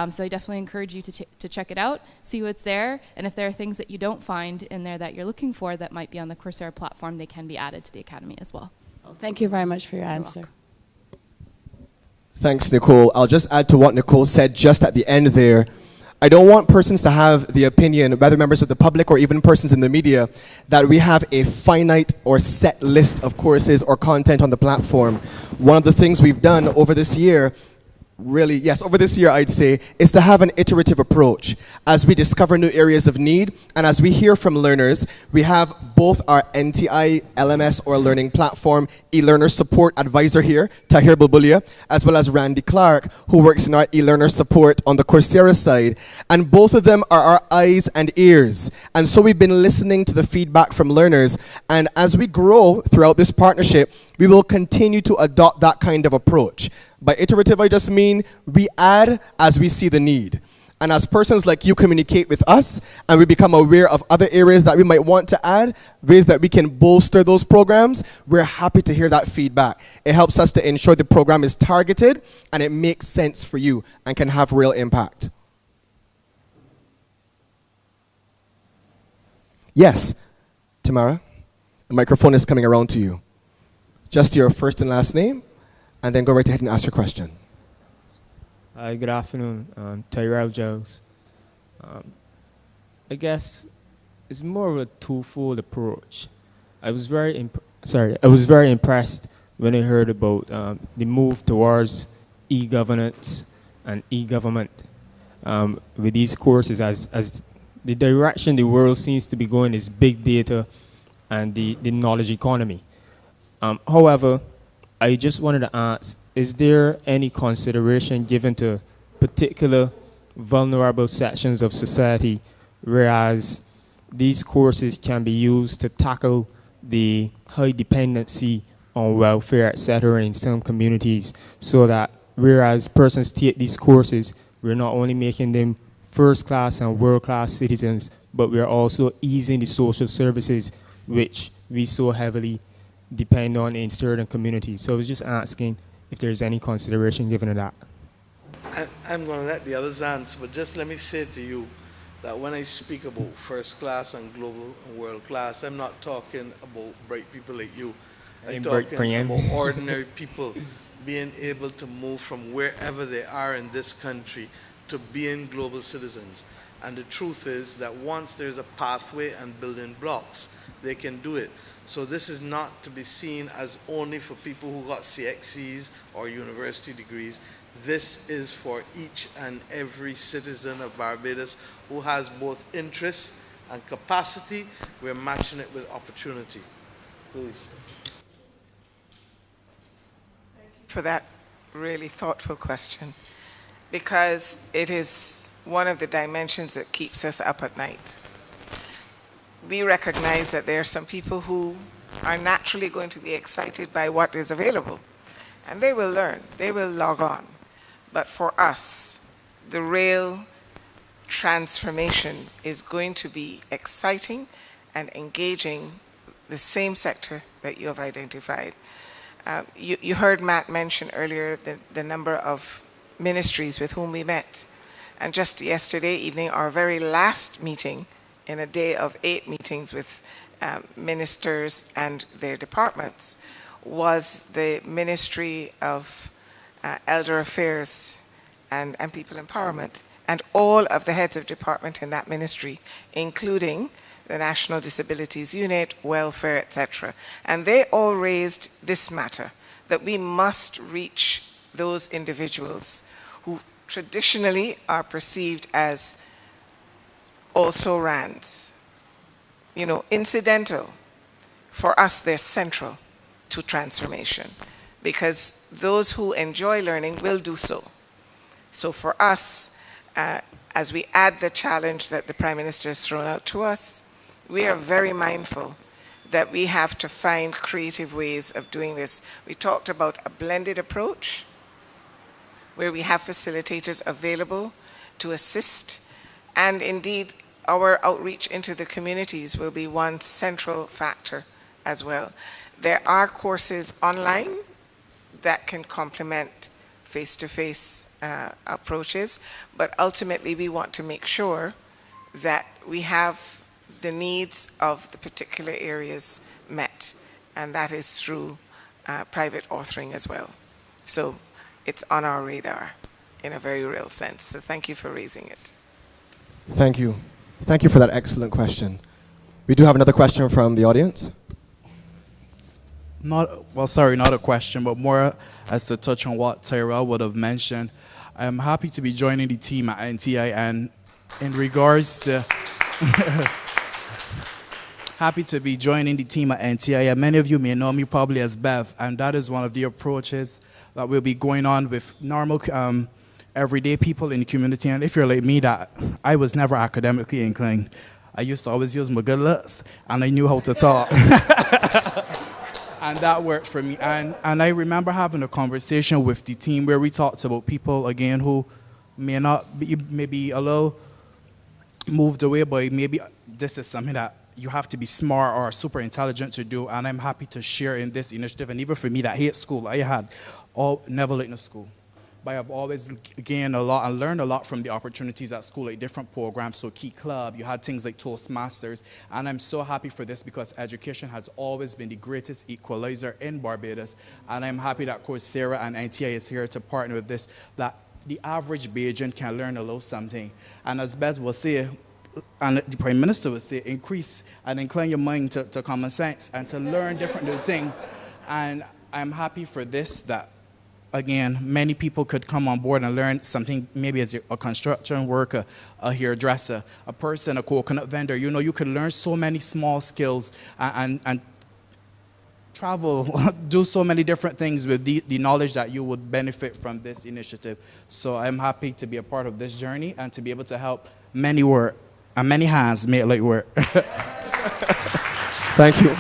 So I definitely encourage you to check it out, see what's there, and if there are things that you don't find in there that you're looking for that might be on the Coursera platform, they can be added to the Academy as well.
Well, thank you very much for your answer.
Thanks, Nicole. I'll just add to what Nicole said just at the end there. I don't want persons to have the opinion, whether members of the public or even persons in the media, that we have a finite or set list of courses or content on the platform. One of the things we've done over this year, over this year I'd say, is to have an iterative approach. As we discover new areas of need and as we hear from learners, we have both our NTi LMS or learning platform e-learner support advisor here, Tahir Bulbulia, as well as Randy Clark, who works in our e-learner support on the Coursera side. And both of them are our eyes and ears. And so we've been listening to the feedback from learners. And as we grow throughout this partnership, we will continue to adopt that kind of approach. By iterative, I just mean we add as we see the need. And as persons like you communicate with us and we become aware of other areas that we might want to add, ways that we can bolster those programs, we're happy to hear that feedback. It helps us to ensure the program is targeted and it makes sense for you and can have real impact. Yes, Tamara, the microphone is coming around to you. Just your first and last name, and then go right ahead and ask your question.
Hi, good afternoon. Tyrell Giles. I guess it's more of a twofold approach. I was very impressed when I heard about the move towards e-governance and e-government with these courses as the direction the world seems to be going is big data and the knowledge economy. However, I just wanted to ask, is there any consideration given to particular vulnerable sections of society, whereas these courses can be used to tackle the high dependency on welfare, etc., in some communities, so that whereas persons take these courses, we're not only making them first-class and world-class citizens, but we're also easing the social services which we so heavily depend on in certain communities. So I was just asking if there's any consideration given to that.
I'm going to let the others answer, but just let me say to you that when I speak about first class and global and world class, I'm not talking about bright people like you. I'm talking about ordinary people being able to move from wherever they are in this country to being global citizens. And the truth is that once there's a pathway and building blocks, they can do it. So this is not to be seen as only for people who got CXCs or university degrees. This is for each and every citizen of Barbados who has both interest and capacity. We're matching it with opportunity. Please.
Thank you for that really thoughtful question, because it is one of the dimensions that keeps us up at night. We recognize that there are some people who are naturally going to be excited by what is available, and they will learn, they will log on. But for us, the real transformation is going to be exciting and engaging the same sector that you have identified. You heard Matt mention earlier the number of ministries with whom we met. And just yesterday evening, our very last meeting in a day of 8 meetings with ministers and their departments was the Ministry of Elder Affairs and People Empowerment, and all of the heads of department in that ministry, including the National Disabilities Unit, welfare, etc. And they all raised this matter, that we must reach those individuals who traditionally are perceived as also rands. You know, incidental. For us, they're central to transformation, because those who enjoy learning will do so. So for us, as we add the challenge that the Prime Minister has thrown out to us, we are very mindful that we have to find creative ways of doing this. We talked about a blended approach, where we have facilitators available to assist, and indeed our outreach into the communities will be one central factor as well. There are courses online that can complement face-to-face approaches, but ultimately we want to make sure that we have the needs of the particular areas met, and that is through private authoring as well. So it's on our radar in a very real sense. So thank you for raising it.
Thank you. Thank you for that excellent question. We do have another question from the audience.
Not a question, but more as to touch on what Tyrell would have mentioned. I'm happy to be joining the team at NTi, and in regards to happy to be joining the team at NTi. Many of you may know me probably as Bev, and that is one of the approaches that will be going on with normal everyday people in the community. And if you're like me, that I was never academically inclined. I used to always use my good looks, and I knew how to talk. And that worked for me. And I remember having a conversation with the team where we talked about people, again, who may not be, maybe a little moved away, but maybe this is something that you have to be smart or super intelligent to do. And I'm happy to share in this initiative. And even for me that hate school, I had never liked school. But I've always gained a lot and learned a lot from the opportunities at school, like different programs. So Key Club, you had things like Toastmasters. And I'm so happy for this because education has always been the greatest equalizer in Barbados. And I'm happy that Coursera and NTi is here to partner with this, that the average Bajan can learn a little something. And as Beth will say, and the Prime Minister will say, increase and incline your mind to common sense and to learn different new things. And I'm happy for this, that again, many people could come on board and learn something, maybe as a construction worker, a hairdresser, a person, a coconut vendor. You know, you could learn so many small skills and travel, do so many different things with the knowledge that you would benefit from this initiative. So I'm happy to be a part of this journey and to be able to help many work, and many hands make light work.
Thank you.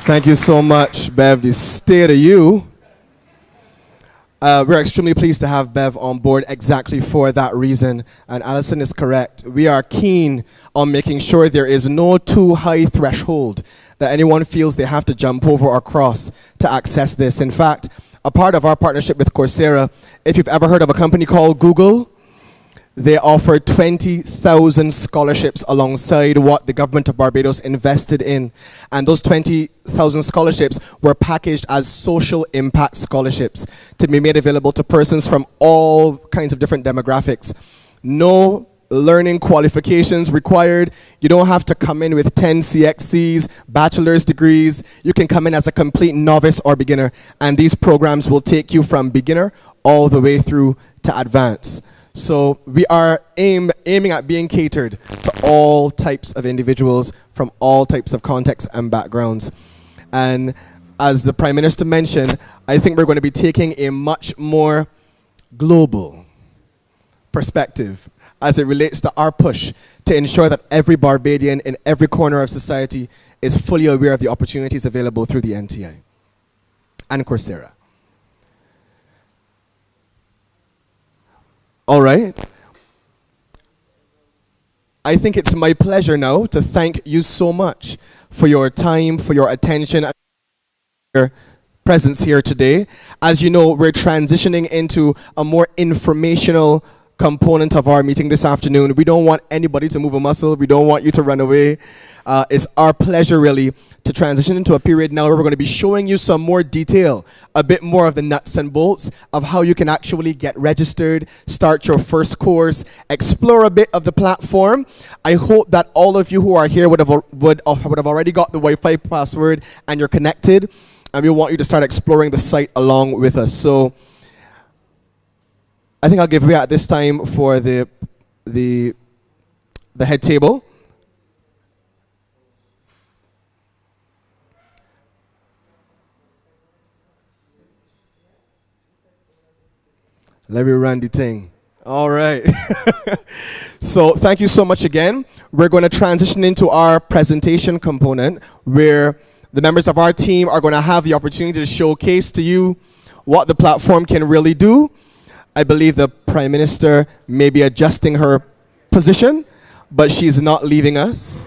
Thank you so much, Bev. The state of you. We're extremely pleased to have Bev on board exactly for that reason. And Alison is correct. We are keen on making sure there is no too high threshold that anyone feels they have to jump over or cross to access this. In fact, a part of our partnership with Coursera, if you've ever heard of a company called Google, they offered 20,000 scholarships alongside what the government of Barbados invested in. And those 20,000 scholarships were packaged as social impact scholarships to be made available to persons from all kinds of different demographics. No learning qualifications required. You don't have to come in with 10 CXCs, bachelor's degrees. You can come in as a complete novice or beginner. And these programs will take you from beginner all the way through to advanced. So we are aiming at being catered to all types of individuals from all types of contexts and backgrounds. And as the Prime Minister mentioned, I think we're going to be taking a much more global perspective as it relates to our push to ensure that every Barbadian in every corner of society is fully aware of the opportunities available through the NTi and Coursera. All right. I think it's my pleasure now to thank you so much for your time, for your attention, and your presence here today. As you know, we're transitioning into a more informational component of our meeting this afternoon. We don't want anybody to move a muscle. We don't want you to run away. It's our pleasure, really, to transition into a period now where we're going to be showing you some more detail, a bit more of the nuts and bolts of how you can actually get registered, start your first course, explore a bit of the platform. I hope that all of you who are here would have already got the Wi-Fi password and you're connected, and we want you to start exploring the site along with us. So I think I'll give way at this time for the head table. Let me run the thing. All right. So thank you so much again. We're going to transition into our presentation component where the members of our team are going to have the opportunity to showcase to you what the platform can really do. I believe the Prime Minister may be adjusting her position, but she's not leaving us.